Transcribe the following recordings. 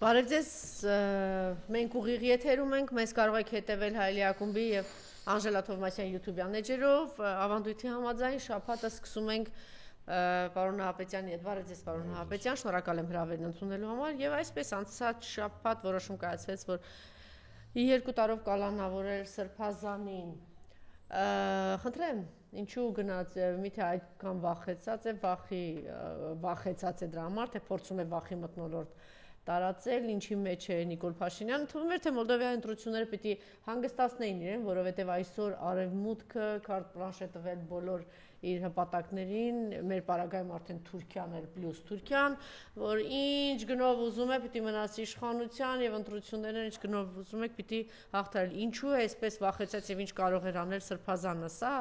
Բարև ձեզ, մենք ուղիղ եթերում ենք, մեզ կարող եք հետևել Հայելի ակումբի և Անժելա Թովմասյան YouTube-յան էջերով, ավանդույթի համաձայն շաբաթը սկսում ենք պարոն Նահապետյանի հետ, բարև ձեզ պարոն Նահապետյան, շնորհակալ եմ հրավերն ընդունելու համար և այսպես անցած շաբաթ որոշում կայացվեց, որ 2 տարով կալանավորել Սրբազանին, խնդրեմ, ինչու գնաց, միթե այդքան վախեցած է դրա համար, թե փորձում է վախի մթնոլորտ տարածել, ինչի մեջ է Նիկոլ Փաշինյանը, թվում էր, թե Մոլդովայի ընտրությունները պիտի հանգստացնեին իրեն, որովհետև այսօր արևմուտքը կարտ պլանշ է տվել բոլոր իր հպատակներին, մեր պարագայում արդեն Թուրքիան էր պլյուս Թուրքիան, որ ինչ գնով ուզում է պիտի մնաց իշխանության և ընտրություններն ինչ գնով ուզում եք պիտի հաղթարել, ինչու է այսպես վախեցած և ինչ կարող էր անել Սրբազանը, սա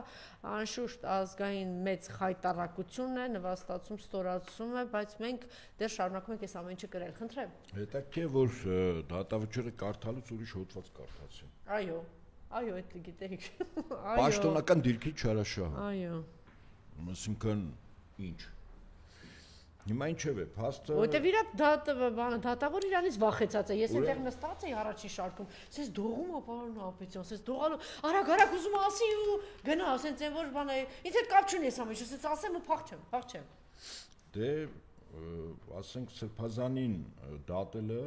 անշուշտ ազգային մեծ խայտառակություն է, նվաստացում, ստորացում է, բայց մենք դեռ շարունակում ենք այս ամեն ինչը կրել, խնդրեմ։ Հետաքրքիր է, որ դատավճիռը կարդալուց ուրիշ հոդված կարդացին։ Այո, այդ գիտեիք։ Պաշտոնական դիրքի չարաշահը։ Այո։ Այսինքն ինչ։ Հիմա ինչև է, փաստը Որտեվ իր դատավոր իրանից վախեցած է, ես այնտեղ նստած էի առաջին շարքում, սենց դողում է պարոն Նահապետյան, սենց դողալու, արագ ուզում ասի ու գնա, սենց այն որ բան է, ինձ հետ կապ չունի ես ամեն ինչ, սենց ասեմ ու փախչեմ։ Դե ասենք Սրբազանին դատելը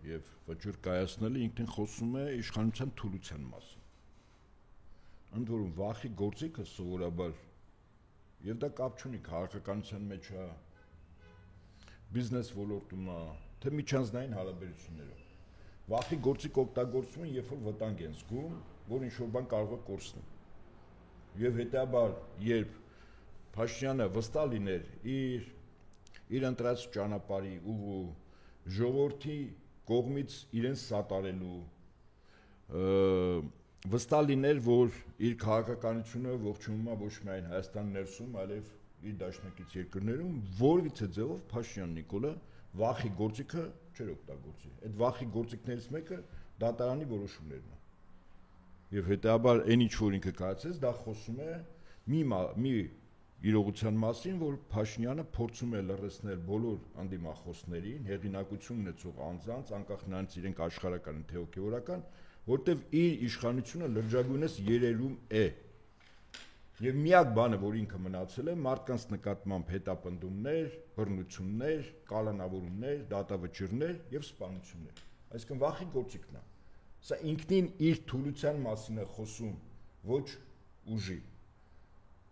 եւ վճիռ կայացնելը ինքնին խոսում է իշխանության թուլության մասին։ Ընդ որում վախի գործիքը սովորաբար եւ դա կապ չունի քաղաքականության մեջ է, բիզնես ոլորտում է, թե միջանձնային հարաբերություններով։ Վախի գործիք օգտագործում են, երբ որ վտանգ են զգում, որ ինչ-որ բան կարող է կորցնել։ Եվ հետաբար, երբ Փաշինյանը վստահ լիներ իր ընտրած ճանապարհի ուղու ժողովրդի կողմից իրեն սատարելու, վստահ լիներ, որ իր քաղաքականությունը ողջունում է ոչ միայն Հայաստան ներսում, այլև իր դաշնակից երկրներում, որևիցե ձևով Փաշինյան Նիկոլը վախի գործիքը չէր օգտագործի։ Այդ վախի գործիքներից մեկը դատարանի որոշումներն է։ Եվ հետաբար այն ինչ որ ինքը կայացրեց, դա խոսում է մի իրողության մասին, որ Փաշինյանը փորձում է լռեցնել բոլոր անդիմախոսներին, հեղինակություն ունեցող անձանց, անկախ նրանից իրենք աշխարհական թե հոգևորական, որտեվ իր իշխանությունը լրջագույնս երերում է։ Եվ միակ բանը, որ ինքը մնացել է, մարդկանց նկատմամբ հետապնդումներ, բռնություններ, կալանավորումներ, դատավճիռներ եւ սպանություններ։ Այսինքն վախի գործիքն է։ Սա ինքնին իր թուլության մասին է խոսում, ոչ ուժի։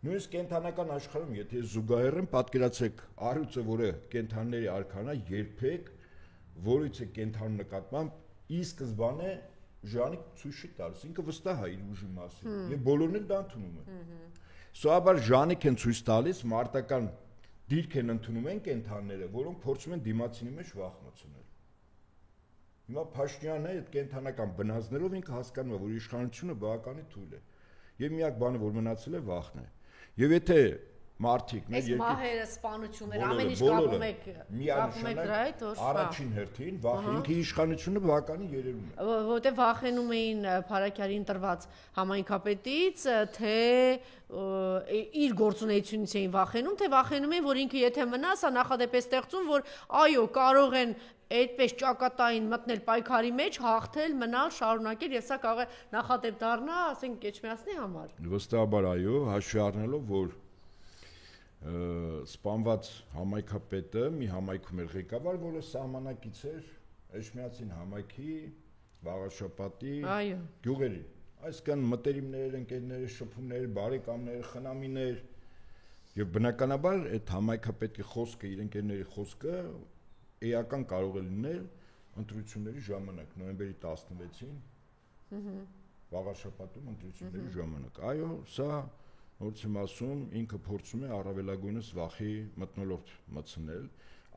Նույնիսկ կենթանական աշխարհում, եթե զուգահեռ եմ, պատկերացեք, առյուծը, որը կենթանիների արքան է, երբեք որից է կենթանու նկատմամբ ի սկզբանե ժանի ցույց չի տալիս, ինքը վստահ է իր ուժի մասին, եւ բոլորն էլ դա ընդունում են։ Սովորաբար ժանիք են ցույց տալիս, մարտական դիրք են ընդունում են կենթանիները, որոնք փորձում են դիմացինի մեջ վախ մտցնել։ Հիմա Փաշինյանը այդ կենթանական բնազդներով ինքը հասկանում է, որ իշխանությունը բավականին թույլ է, եւ միակ բանը, որ մնացել է, վախն է։ Եվ եթե մարդիկ մեր երկրի մահերը, սպանությունները, ամեն ինչ կապում եք դրա հետ, որ առաջին հերթին վախը ինքը իշխանությունը բավականին երերում է։ Որտեղ վախենում էին Փարաքյանին տրված համայնքապետից, թե իր գործունեությունից էին վախենում, թե վախենում էին, որ ինքը եթե մնա, սա նախադեպ է ստեղծում, որ այո, կարող են այդպես ճակատային մտնել պայքարի մեջ, հաղթել, մնալ, շարունակել, եւ սա կարող է նախադեպ դառնա, ասենք, Էջմիածնի համար։ Վստահաբար այո, հաշվի առնելով, որ սպանված համայնքապետը մի համայնքում էր ղեկավար, որը սահմանակից էր Էջմիածին համայնքի, Վաղաշապատի գյուղերի։ Այսինքն մտերիմներ, ընկերներ, շփումներ, բարեկամներ, խնամիներ եւ բնականաբար այդ համայնքապետի խոսքը, իր ընկերների խոսքը էական կարող է լինել ընտրությունների ժամանակ, նոյեմբերի 16-ին Վաղաշապատում ընտրությունների ժամանակ։ Այո, սա ոնց եմ ասում, ինքը փորձում է առավելագույնս վախի մթնոլորտ մտցնել,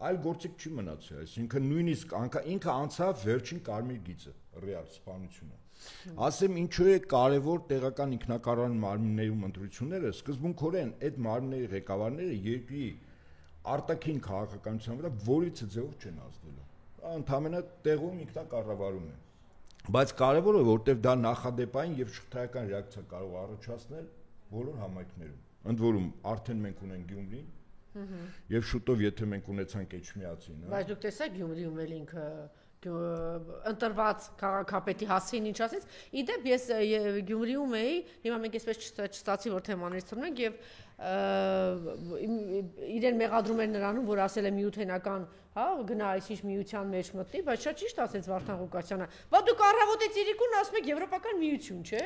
այլ գործիք չի մնացել, այսինքն նույնիսկ ինքը անցավ վերջին կարմիր գիծը, ռեալ սպանությունը։ Ասեմ ինչու է կարևոր տեղական ինքնակառավարման մարմիններում ընտրությունները, սկզբունքորեն այդ մարմինների ղեկավարները երկրի արտաքին քաղաքականության վրա որից ձևով չեն ազդելու։ Ընդհանրապես տեղում ինքնակառավարում է։ Բայց կարևորը որտեվ դա նախադեպային եւ շղթայական ռեակցիա կարող է առաջացնել բոլոր համայնքներում։ Ընդ որում արդեն մենք ունենք Գյումրին, եւ շուտով եթե մենք ունեցանք Էջմիածին, բայց դուք տեսեք Գյումրիում էլ ինքը ընտրված քաղաքապետի հասցեին ինչ ասեց։ Իդեպ ես Գյումրիում էի, հիմա մենք այսպես չստացի որ թեմաներից թռնում ենք եւ իրեն մեղադրում էր նրանում, որ ասել է միութենական, հա, գնա այսինչ միության մեջ մտնի, բայց շատ ճիշտ ասեց Վարդան Ղուկասյանը։ Բա դուք առավոտից իրիկուն ասում եք Եվրոպական միություն, չէ՞։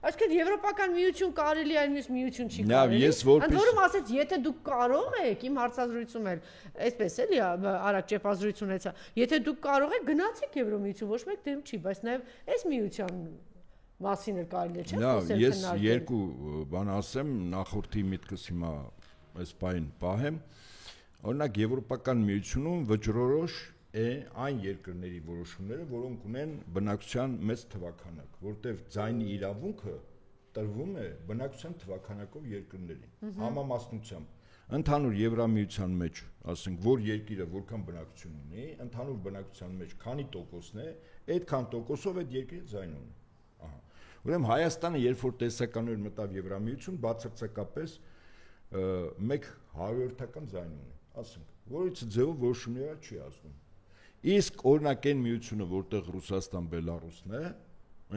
Այսինքն Եվրոպական միություն կարելի է, այնպես միություն չի կարելի։ Ընդ որում ասեց, եթե դուք կարող եք, իմ հարցազրույցում էլ այսպես էլի արագ ճեպազրույց ունեցա, եթե դուք կարող եք գնացեք Եվրոմիություն, ոչ մեկ դեմ չի, բայց նաև այս միության մասին էլ կարելի է, չէ՞։ Լավ, ես երկու բան ասեմ, նախորդի միտքս հիմա այս բան պահեմ։ Օրինակ Եվրոպական միությունում վճռորոշ է այն երկրների որոշումները, որոնք ունեն բնակչության մեծ թվաքանակ, որտեղ ձայնի իրավունքը տրվում է բնակչության թվաքանակով երկրներին, համամասնությամբ։ Ընդհանուր Եվրամիության մեջ, ասենք, որ երկիրը որքան բնակչություն ունի, ընդհանուր բնակչության մեջ քանի տոկոսն է, այդքան տոկոսով այդ երկիրը ձայն ունի։ Ահա։ Ուրեմն Հայաստանը, երբ որ տեսականորեն մտավ Եվրամիություն, բացարձակապես 1/100-ական ձայն ունի, ասենք, որից ձևով որոշումներ չի ասում։ Իսկ օրինակ այն միությունը, որտեղ Ռուսաստան, Բելարուսն է,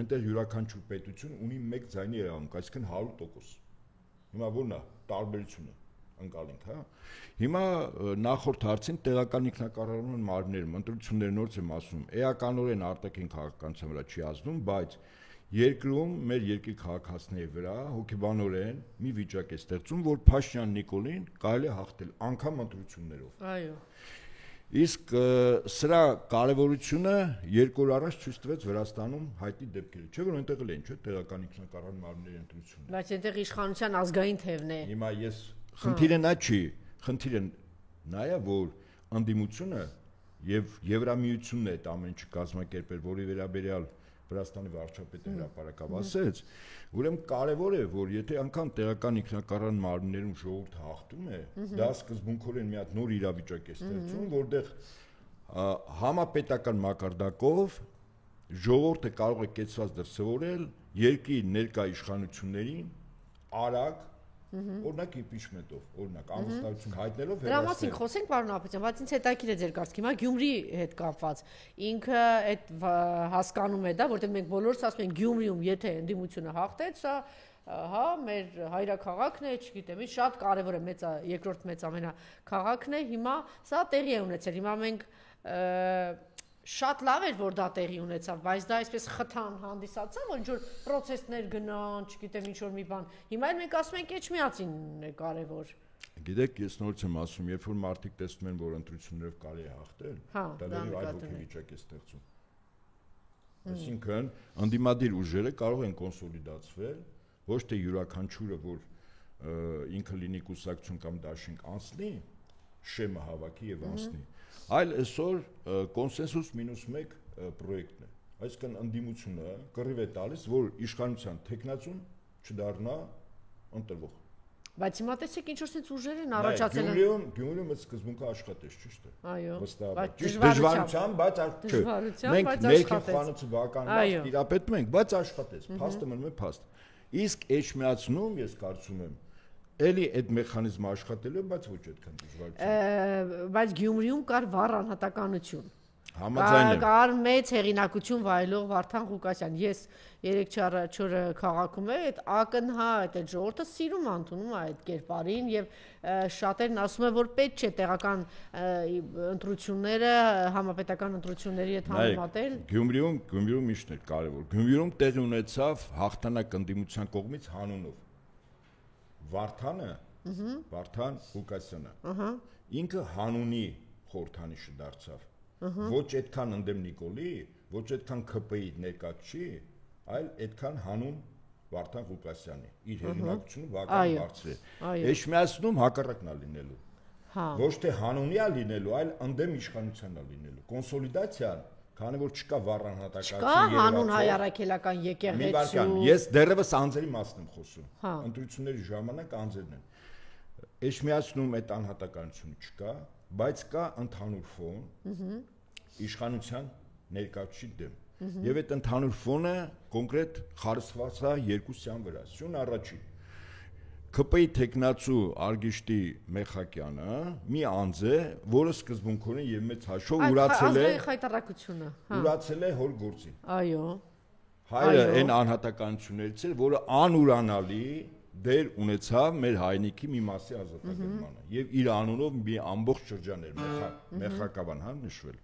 այնտեղ յուրաքանչյուր պետություն ունի 1 ձայնի իրավունք, այսինքն 100%։ Հիմա ո՞րն է տարբերությունը ընկալենք, հա։ Հիմա նախորդ հարցին տեղական ինքնակառավարման մարմիններում ընտրությունները նորից եմ ասում, էականորեն արտաքին քաղաքականության վրա չի ազդում, բայց երկրում մեր երկրի քաղաքացիների վրա հոգեբանորեն մի վիճակ է ստեղծում, որ Փաշինյան Նիկոլին կարելի է հաղթել անգամ ընտրություններով։ Այո։ Իսկ սրա կարևորությունը 2 օր առաջ ցույց տվեց Վրաստանում հայտնի դեպքերը, չէ՞ որ այնտեղ էլ են, չէ՞, տեղական ինքնակառավարման մարմինների ընտրությունները։ Բայց այնտեղ իշխանության ազգային թևն է։ Հիմա ես խնդիրը նա չի, խնդիրը նա է, որ անդիմությունը եւ Եվրամիությունն է այդ ամեն ինչը կազմակերպել, որի վերաբերյալ Վրաստանի վարչապետը հրապարակավ ասեց, ուրեմն կարևոր է, որ եթե անգամ տեղական ինքնակառավարման մարմիններում ժողովուրդը հաղթում է, դա սկզբունքորեն մի հատ նոր իրավիճակ է ստեղծում, որտեղ համապետական մակարդակով ժողովուրդը կարող է կեցված դրսևորել երկրի ներկա իշխանություններին արագ օրինակ impeachment-ով, օրինակ անվստահություն հայտնելով Դրա մասին խոսենք, պարոն Ապետյան, բայց ինձ հետաքրքիր է ձեր կարծիքը, հիմա Գյումրի հետ կապված։ Ինքը այդ հասկանում է դա, որտեղ մենք բոլորս ասում ենք Գյումրիում, եթե ընդդիմությունը հաղթեց, սա հա, մեր հայրաքաղաքն է, չգիտեմ, շատ կարևոր է, երկրորդ մեծ ամենաքաղաքն է, հիմա սա տեղի է ունեցել։ Հիմա մենք շատ լավ էր, որ դա տեղի ունեցավ, բայց դա այսպես խթան հանդիսացավ, որ ինչ-որ պրոցեսներ գնան, չգիտեմ, ինչ-որ մի բան։ Հիմա էլ մենք ասում ենք Էջմիածինն է կարևոր։ Գիտեք, ես նորից եմ ասում, երբ որ մարդիկ տեսնում են, որ ընտրություններով կարելի է հաղթել, դա լավ այլ հոգեվիճակ է ստեղծում։ Այսինքն, ընդդիմադիր ուժերը կարող են կոնսոլիդացվել, ոչ թե յուրաքանչյուրը, որ ինքը լինի կուսակցություն կամ դաշինք անցնի, շեմը հավաքի եւ անցնի, այլ այսօր կոնսենսուս -1 պրոյեկտն է։ Այսինքն ընդդիմությունը կռիվ է տալիս, որ իշխանության տեխնացուն չդառնա ընտրվող։ Բայց հիմա տեսեք ինչ որ sense ուժեր են առաջացել են։ Գյումրիում այդ սկզբունքը աշխատեց, ճիշտ է։ Այո։ Դժվարությամբ, բայց մենք ներքին խանութը բավականին տիրապետում ենք, բայց աշխատեց, փաստը մնում է փաստ։ Իսկ Էջմիածնում ես կարծում եմ էլի այդ մեխանիզմը աշխատելու, բայց ոչ այդքան դժվարություն։ Բայց Գյումրիում կար վառ անհատականություն։ Համաձայն եմ։ Կար մեծ հեղինակություն վայելող Վարդան Ղուկասյան։ Ես 3-4 քաղաքում եմ, այդ ակնհայտ այդ ժողովուրդը սիրում ընդունում է այդ կերպարին եւ շատերն ասում են, որ պետք չէ տեղական ընտրությունները համապետական ընտրությունների հետ համեմատել։ Գյումրիում միշտ էր կարևոր։ Գյումրիում տեղի ունեցավ հաղթանակ ընդդիմության կողմից հանունով։ Վարդան Ղուկասյանը։ Ինքը հանունի խորհրդանիշը դարձավ։ Ոչ այդքան ընդդեմ Նիկոլի, ոչ այդքան ՔՊ-ի ներկայացի, այլ այդքան հանուն Վարդան Ղուկասյանի։ Իր հեղինակությունը բավական բարձր է։ Էջմիածնում հակառակն է լինելու։ Ոչ թե հանունի է լինելու, այլ ընդդեմ իշխանությանն է լինելու։ Կոնսոլիդացիան, քանի որ չկա վառ անհատականություն, չկա հանուն հայ առաքելական եկեղեցու։ Ես դեռևս անձերի մասն եմ խոսում։ Ընտրությունների ժամանակ անձերն են։ Էջմիածնում այդ անհատականությունը չկա, բայց կա ընդհանուր ֆոն իշխանության ներկայացի դեմ։ Եվ այդ ընդհանուր ֆոնը կոնկրետ խարսխված է երկու սյան վրա։ Սյուն առաջին ԿՊ-ի տեխնացու Արգիշտի Մեխակյանը մի անձ է, որը սկզբունքորեն եւ մեծ հաշվով ուրացել է հոր գործին։ Այո։ Հայրը այն անհատականություններից էր, որը անուրանալի դեր ունեցավ մեր հայնիկի մի մասի ազատագրմանը եւ իր անունով մի ամբողջ շրջան էր մեխակավան նշվել։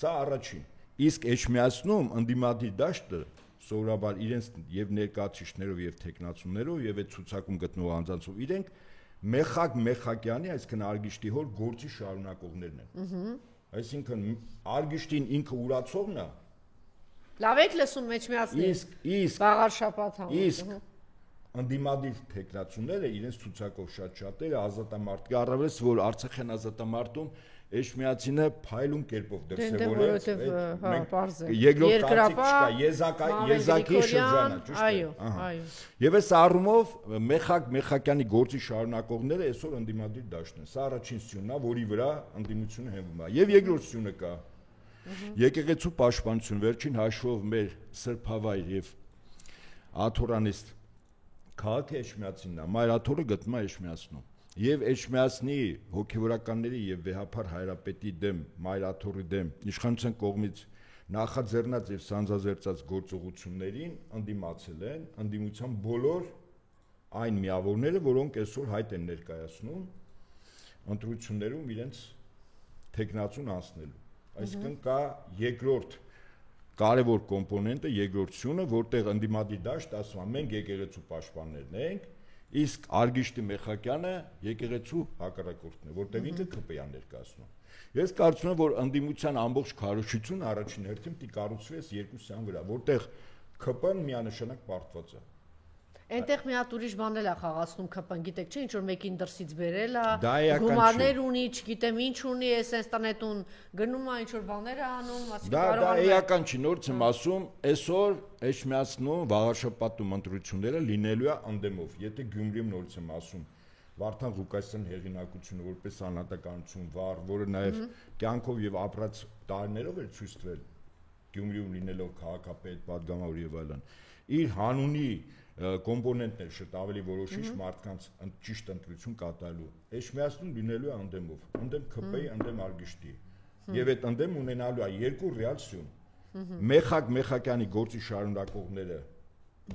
Սա առաջին։ Իսկ Էջմիածնում ընդդիմադիր դաշտը սովորաբար իրենց եւ ներկայացուցիչներով եւ տեխնացուներով եւ այդ ցուցակում գտնող անձանցով իրենք Մեխակյանի, այսինքն Արգիշտի հոր գործի շարունակողներն են։ Այսինքն Արգիշտին ինքը ուրացողն է։ Լավ եք լսում Էջմիածնի։ Իսկ Վաղար շաբաթ համը։ Իսկ ընդդիմադիր տեխնացուները իրենց ցուցակով շատ-շատերը ազատամարտ առավելս որ Արցախյան ազատամարտում Էջմիածինը փայլուն կերպով դրսևորեց երկրորդ եզակի շրջանը, ճիշտ է։ Այո։ Եվ այս առումով Մեխակյանի գործի շարունակողները այսօր ընդդիմադիր դաշտն են։ Սա առաջին սյունն է, որի վրա ընդդիմությունը հենվում է։ Եվ երկրորդ սյունը կա։ Եկեղեցու պաշտպանություն վերջին հաշվով մեր սրբավայր եւ աթորանիստ քաղաքը Էջմիածինն է, Մայրաթորը գտնվում է Էջմիածնում։ Եվ Էջմիածնի հոգևորականների եւ վեհապար հայրապետի դեմ, Մայրաթորի դեմ իշխանության կողմից նախաձեռնած եւ սանձազերծած գործողություններին ընդդիմացել են ընդդիմության բոլոր այն միավորները, որոնք այսօր հայտ են ներկայացնում ընտրություններում իրենց տեխնացուն անցնելու։ Այսինքն կա երկրորդ կարևոր կոմպոնենտը, երկրորդ սյունը, որտեղ ընդդիմադիր դաշտ ասում է մենք եկեղեցու պաշտպաններն ենք, իսկ Արգիշտի Մեխակյանը եկեղեցու հակառակորդն է, որտեղ ինքը ԿՊ-ն ներկայացնում։ Ես կարծում եմ, որ ընդդիմության ամբողջ քարոզչությունը առաջին հերթին պիտի կառուցվի այս երկու սյան վրա, որտեղ ԿՊ-ն միանշանակ պարտված է։ Այնտեղ մի հատ ուրիշ բան էլ է խաղացնում ԿՊ-ն, գիտեք չէ, ինչ որ մեկին դրսից բերել է, գումարներ ունի, չգիտեմ ինչ ունի, էս տանետուն գնում է, ինչ որ բաներ է անում, ասի կարող է։ Դա էական չի, նորից եմ ասում, այսօր Էջմիածնում վաղաշաբաթում ընտրությունները լինելու է ընդդեմով, եթե Գյումրիում նորից եմ ասում, Վարդան Ղուկասյան հեղինակությունը որպես անհատականություն վառ, որը նաև կյանքով եւ ապրած տարիներով էր ցույց տվել Գյումրիում լինելով քաղաքապետ, падգամավոր եւ այլն, իր հանունի կոմպոնենտներ շատ ավելի որոշիչ մարդկանց ճիշտ ընտրություն կատարելու։ Էջմիածնում լինելու է ընդդեմով, ընդդեմ ԿՊ-ի, ընդդեմ Արգիշտի։ Եվ այդ ընդդեմ ունենալու է երկու ռեալ սյուն։ Մեխակյանի գործի շարունակողները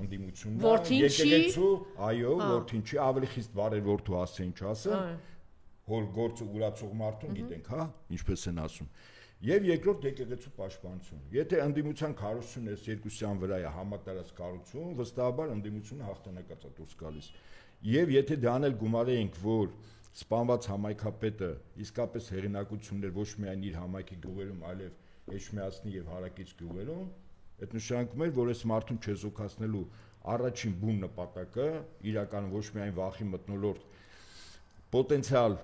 ընդդիմությունն է, եկեղեցու, այո, որդին չի, ավելի խիստ բարեր որդու ասեն, չասեն, որ գործը ուրացող մարդուն գիտենք, հա, ինչպես են ասում։ Եվ երկրորդ եկեղեցու պաշտպանություն։ Եթե ընդդիմության քարոզությունը այս երկուսյան վրա է համատարած կառուցում, վստահաբար ընդդիմությունը հաղթանակած է դուրս գալիս։ Եվ եթե դրան էլ գումարեինք, որ սպանված համայնքապետը իսկապես հեղինակություններ ոչ միայն իր համայնքի գյուղերում, այլև Էջմիածնի եւ հարակից գյուղերում, այդ նշանակում էր, որ այս մարդուն չեզոքացնելու առաջին բուն նպատակը իրականում ոչ միայն վախի մթնոլորտ պոտենցիալ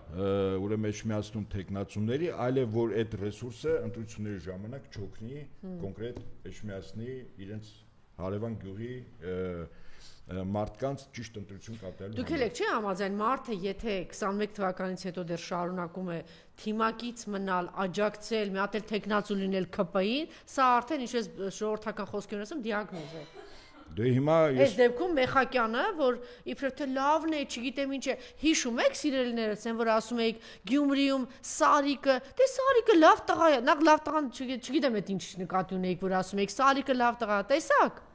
ուրեմն Էջմիածնում տեխնացուների, այլև որ այդ ռեսուրսը ընտրությունների ժամանակ չօգնի կոնկրետ Էջմիածնի իրենց հարևան գյուղի մարդկանց ճիշտ ընտրություն կատարելու։ Դուք եք չի համաձայն մարդը, եթե 21 թվականից հետո դեռ շարունակում է թիմակից մնալ, աջակցել, մի հատ էլ տեխնացու լինել ԿՊ-ին, սա արդեն ինչպես ժողովրդական խոսքերով ասեմ, դիագնոզ է։ Դե հիմա այս դեպքում Մեխակյանը, որ իբրև թե լավն է, չգիտեմ ինչ է, հիշում եք սիրելիներս, են որ ասում եք Գյումրիում Սարիկը, դե Սարիկը լավ տղա է, նա լավ տղան չգիտեմ այդ ինչ նկատի ունեիք, որ ասում եք Սարիկը լավ տղա է, տեսակ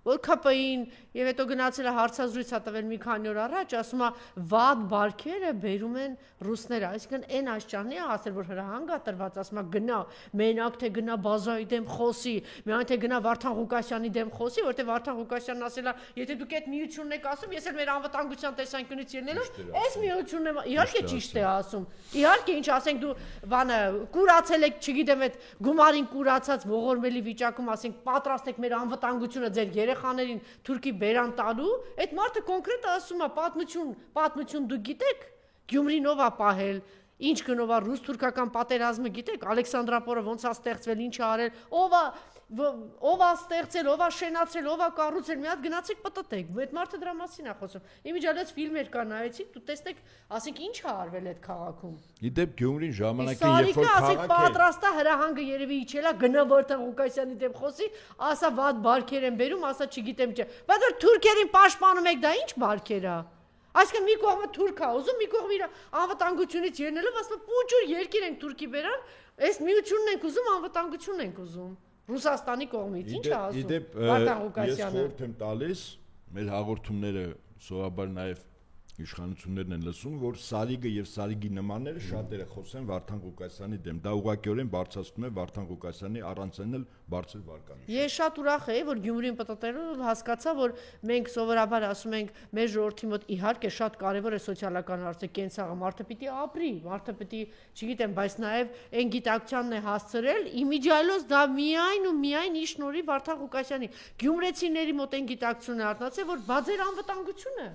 որ ԿՊ-ին եւ հետո գնացել է հարցազրույց ա տվել մի քանի օր առաջ, ասում է վատ բարքերը բերում են ռուսները, այսինքն այն աշճանի է ասել, որ հրահանգ է տրված, ասում է գնա, մենակ թե գնա բազայի դեմ խոսի, միայն թե գնա Վարդան Ղուկասյանի դեմ խոսի, որտեղ Վարդան Ղուկասյանն ասել է, եթե դուք այդ միությունն եք ասում, ես էլ մեր անվտանգության տեսանկյունից ելնելով, այս միությունն է, իհարկե ճիշտ է ասում, իհարկե ինչ ասենք դու բանը կուրացել եք, չգիտեմ այդ գումարին կուրացած ողորմելի վիճակում, ասենք պատրաստ եք մեր անվտանգությունը ձեր երեխաներին թուրքի բերան տալու, այդ մարդը կոնկրետ ասում է պատմություն դուք գիտեք, Գյումրին ով է պահել, ինչ գնով է ռուս-թուրքական պատերազմը գիտեք, Ալեքսանդրապոլը ոնց է ստեղծվել, ինչ է արել, ով է ստեղծել, ով է շենացրել, ով է կառուցել, մի հատ գնացեք պտտեք, այդ մարդը դրա մասին է խոսում։ Իմիջիալից ֆիլմեր կա նայեցիք, դու տեսնեք, ասենք ինչ է արվել այդ քաղաքում։ Իդեպ Գյումրին ժամանակին երբ որ քաղաք է, պատրաստ է հրահանգը երևի իջելա, գնա Վարդան Ղուկասյանի դեմ խոսի, ասա վատ բարքեր են բերում, ասա չգիտեմ չէ։ Բայց որ թուրքերին պաշտպանում եք, դա ինչ բարքեր է։ Այսինքն մի կողմը թուրք է ուզում, մի կողմը իր անվտանգությունից ելնելով ասում պուջուր երկիր ենք Թուրքի բերան, այս միությունն ենք ուզում, անվտանգությունն ենք ուզում։ Ռուսաստանի կողմից ի՞նչ է ասում Վարդան Ղուկասյանը։ Ես խորհուրդ եմ տալիս, մեր հաղորդումները սովորաբար նաև իշխանություններն են լսում, որ Սարիգը եւ Սարիգի նմանները շատերը խոսեն Վարդան Ղուկասյանի դեմ։ Դա ուղղակիորեն բարձրացնում է Վարդան Ղուկասյանի առանցել բարձր վարկանիշ։ Ես շատ ուրախ եի, որ Գյումրին պատտելով հասկացա, որ մենք սովորաբար ասում ենք մեր ժողովրդի մոտ իհարկե շատ կարևոր է սոցիալական հարցը, կենցաղը, մարդը պիտի ապրի, մարդը պիտի, չգիտեմ, բայց նաև այն գիտակցությանն է հասցրել, իմիջիայլոց դա միայն ու միայն ի շնորհիվ Վարդան Ղուկասյանի։ Գյումրեցիների մոտ այն գիտակցությունը արտնացել, որ բաձեր անվտանգությունը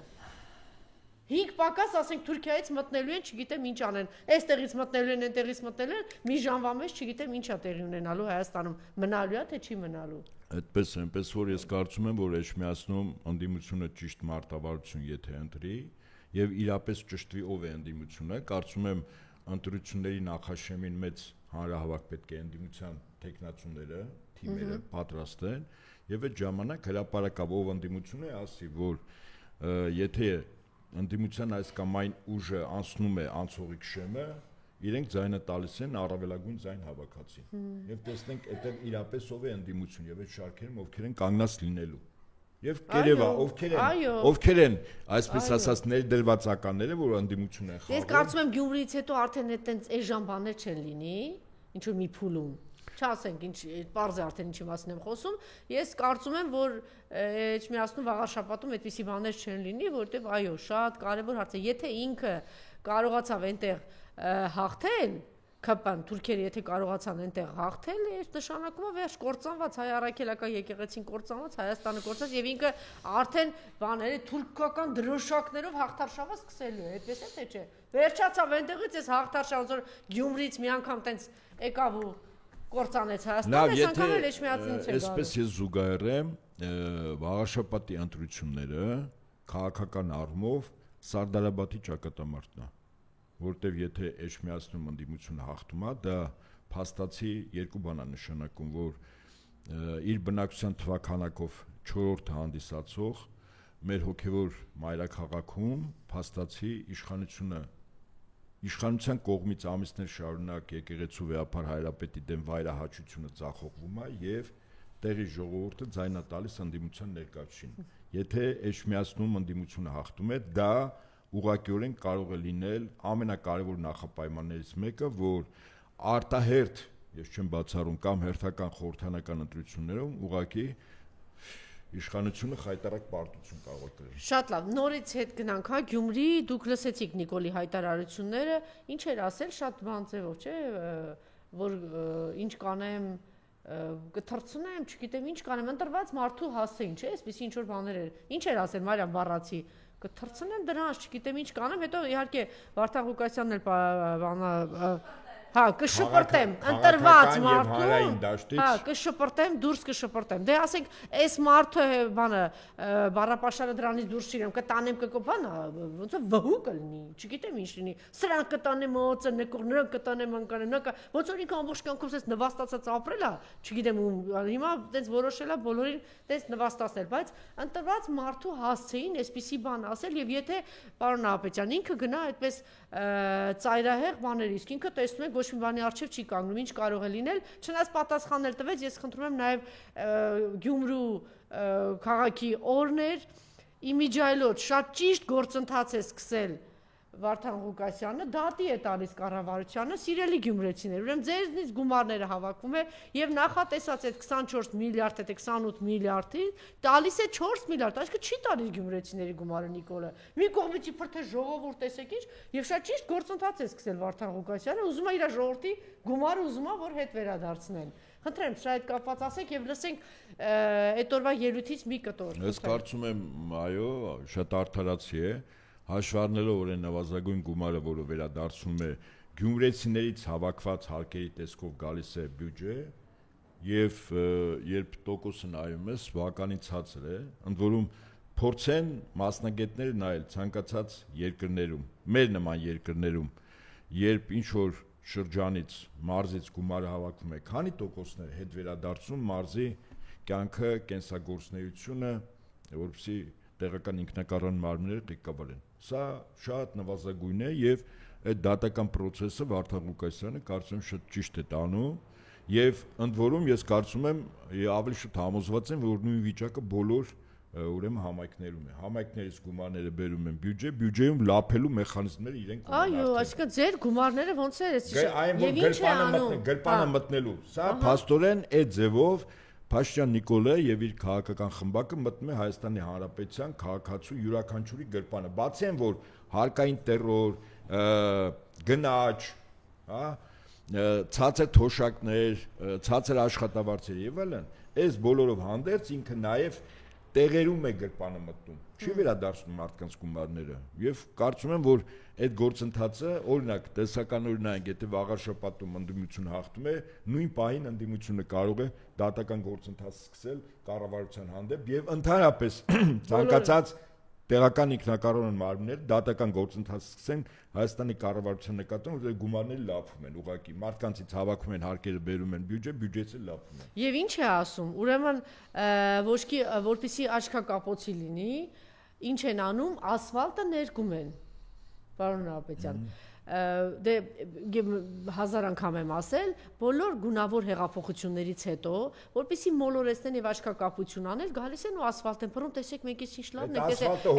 5 պակաս, ասենք Թուրքիայից մտնելու են, չգիտեմ ինչ անեն, այստեղից մտնելու են, այնտեղից մտնելու են, մի ժամվա մեջ չգիտեմ ինչա տեղի ունենալու Հայաստանում, մնալու է թե չի մնալու։ Այդպես է, այնպես որ ես կարծում եմ, որ Էջմիածնում ընդդիմությունը ճիշտ մարտավարություն եթե ընտրի եւ իրապես ճշտվի ով է ընդդիմությունը, կարծում եմ ընտրությունների նախաշեմին մեծ հանրահավաք պետք է ընդդիմության տեխնացուները, թիմերը պատրաստ են եւ այդ ժամանակ հրապարակավ ով ընդդիմություն է ասի, որ եթե ընդդիմության այս կամ այն ուժը անցնում է անցողիկ շեմը, իրենք ձայնը տալիս են առավելագույն ձայն հավաքածին։ Եվ տեսնենք այդտեղ իրապես ով է ընդդիմություն եւ այդ շարքերում ովքեր են կանգնած լինելու։ Եվ կերևա ովքեր են, այսպես ասած ներդրվածականները, որ ընդդիմություն են խաղում։ Ես կարծում եմ Գյումրիից հետո արդեն այդտենց էժան բաներ չեն լինի, ինչ որ մի փուլում։ Չասենք ինչ, պարզ է արդեն ինչի մասին եմ խոսում, ես կարծում եմ, որ Էջմիածնում վաղ շաբաթում այդպիսի բաներ չեն լինի, որտեվ այո, շատ կարևոր հարց է, եթե ինքը կարողացավ այնտեղ հաղթել, ԿՊ-ն, Թուրքերը եթե կարողացան այնտեղ հաղթել, այս նշանակում է վերջ կործանված հայ առաքելական եկեղեցին կործանված, Հայաստանը կործանված եւ ինքը արդեն բաները թուրքական դրոշակներով հաղթարշավը սկսելու է, այդպես է թե չէ։ Վերջացավ այնտեղից այս հաղթարշավը, որ Գյումրից մի անգամ տենց եկավ ու կործանեց Հայաստանը, այս անգամ էլ Էջմիածնից է գալու։ Այսպես ես զուգահեռեմ վաղաշաբաթի ընտրությունները քաղաքական առումով Սարդարաբադի ճակատամարտն է, որտեվ եթե Էջմիածնում ընդդիմությունը հաղթում է, դա փաստացի երկու բան է նշանակում, որ իր բնակչության թվականակով 4-րդ հանդիսացող մեր հոգևոր մայրաքաղաքում փաստացի իշխանության կողմից ամիսներ շարունակ եկեղեցու վեհապար հայրապետի դեմ վայրահաչությունը ծախողվում է եւ տեղի ժողովուրդը ձայնա տալիս ընդդիմության ներկայացին։ Եթե Էջմիածնում ընդդիմությունը հաղթում է, դա ուղղակիորեն կարող է լինել ամենակարևոր նախապայմաններից մեկը, որ արտահերթ, ես չեմ բացառում, կամ հերթական խորհրդանական ընտրություններում ուղղակի իշխանությունը խայտարակ պարտություն կարող է կրել։ Շատ լավ, նորից հետ գնանք, հա, Գյումրի, դուք լսեցիք Նիկոլի հայտարարությունները, ինչ էր ասել, շատ բան ձևով, չէ, որ ինչ կանեմ, կթռցնեմ, չգիտեմ ինչ կանեմ, ընտրված մարդու հասցեին, չէ, այսպես ինչ որ բաներ էր։ Ինչ էր ասել Մարիամ Բառացի, կթռցնեմ դրանց, չգիտեմ ինչ կանեմ, հետո իհարկե Վարդան Ղուկասյանն էլ բանը հա, կշպրտեմ, ընտրված մարդու, հա, կշպրտեմ, դուրս կշպրտեմ։ Դե ասենք, այս մարդը բանը բառապաշարը դրանից դուրս չիրեմ, կտանեմ կկոպան, ոնց է վհու կլինի, չգիտեմ ինչ լինի։ Սրանք կտանեմ օծը, նկուր կտանեմ անկանեմ, ոնց որ ինքը ամբողջ կյանքում էս նվաստացած ապրել է, չգիտեմ ու հիմա տենց որոշել է բոլորին տենց նվաստացնել, բայց ընտրված մարդու հասցեին այսպիսի բան ասել եւ եթե պարոն Նահապետյան ինքը գնա այդպես ծայրահեղ բաներ, իսկ ինքը տեսնում եք ոչ մի բանի առջև չի կանգնում, ինչ կարող է լինել, չնայած պատասխաններ տվեց, ես խնդրում եմ նաև Գյումրու քաղաքի օրներ, իմիջայլոց շատ ճիշտ գործընթաց է սկսել Վարդան Ղուկասյանը, դատի է տալիս կառավարությանը, սիրելի գյումրեցիներ, ուրեմն ձեզնից գումարները հավաքում է եւ նախատեսած այդ 24 միլիարդ, այդ 28 միլիարդի տալիս է 4 միլիարդ, այսինքն չի տալիս գյումրեցիների գումարը Նիկոլը։ Մի կողմից իբր թե ժողովուրդ տեսեք ինչ, եւ շատ ճիշտ գործընթաց է սկսել Վարդան Ղուկասյանը, ուզում է իր ժողովրդի գումարը ուզում է որ հետ վերադարձնեն։ Խնդրեմ, սա այդ կապված ասեք եւ լսենք այդ օրվա ելույթից մի կտոր։ Ես կարծում եմ, այո, շատ արդարացի է, հաշվառնելով որ այն նվազագույն գումարը, որը վերադարձում է գյումրեցիներից հավաքված հարկերի տեսքով գալիս է բյուջե եւ երբ տոկոսը նայում ես, բավականին ցածր է, ընդ որում փորձեն մասնագետները նայել ցանկացած երկրներում, մեր նման երկրներում, երբ ինչ որ շրջանից մարզից գումարը հավաքում է, քանի տոկոսներ հետ վերադարձում մարզի կյանքը, կենսագործունեությունը, որովհետեւ տեղական ինքնակառավարման մարմինները ղեկավարեն։ Սա շատ նվազագույն է եւ այդ դատական process-ը Վարդան Ղուկասյանը կարծում եմ շատ ճիշտ է տանում եւ ընդ որում ես կարծում եմ ավելի շուտ համոզված եմ որ նույն վիճակը բոլոր ուրեմն համայնքներում է համայնքներից գումարները բերում են բյուջեում լափելու մեխանիզմները իրենք ունեն այո այսինքն ձեր գումարները ոնց է եւ ինչ է անում գրպանը մտնելու սա փաստորեն այդ ձևով Փաշինյան Նիկոլը եւ իր քաղաքական խմբակը մտնում է Հայաստանի Հանրապետության քաղաքացու յուրաքանչյուրի գրպանը բացի այն որ հարկային տերոր գնաճ հա ցածր թոշակներ ցածր աշխատավարձեր եւ այլն այս բոլորով հանդերձ ինքը նաեւ տեղերում է գրպանը մտնում չի վերադարձնում մարդկանց գումարները եւ կարծում եմ որ այդ գործընթացը օրինակ տեսական օրինակ եթե վաղար շաբաթում ընդդիմություն հաղթում է նույն պահին ընդդիմությունը կարող է դատական գործընթաց սկսել կառավարության հանդեպ եւ ընդհանրապես ցանկացած տեղական ինքնակառավարման մարմիններ դատական գործընթաց սկսեն Հայաստանի կառավարության նկատմամբ որ գումարները լափում են ուղղակի մարդկանցից հավաքում են հարկերը բերում են բյուջեից էլ լափում են եւ ինչ է ասում ուրեմն ոչքի որպեսի աչքակապոցի լինի ինչ են անում ասֆալտը ներկում են պարոն Նահապետյան դե 1000 անգամ եմ ասել բոլոր գունավոր հեղափոխություններից հետո որպեսի մոլորեսնեն եւ աչքակապություն անել գալիս են ու ասֆալտ են փռում տեսեք մենք ինչ լավն է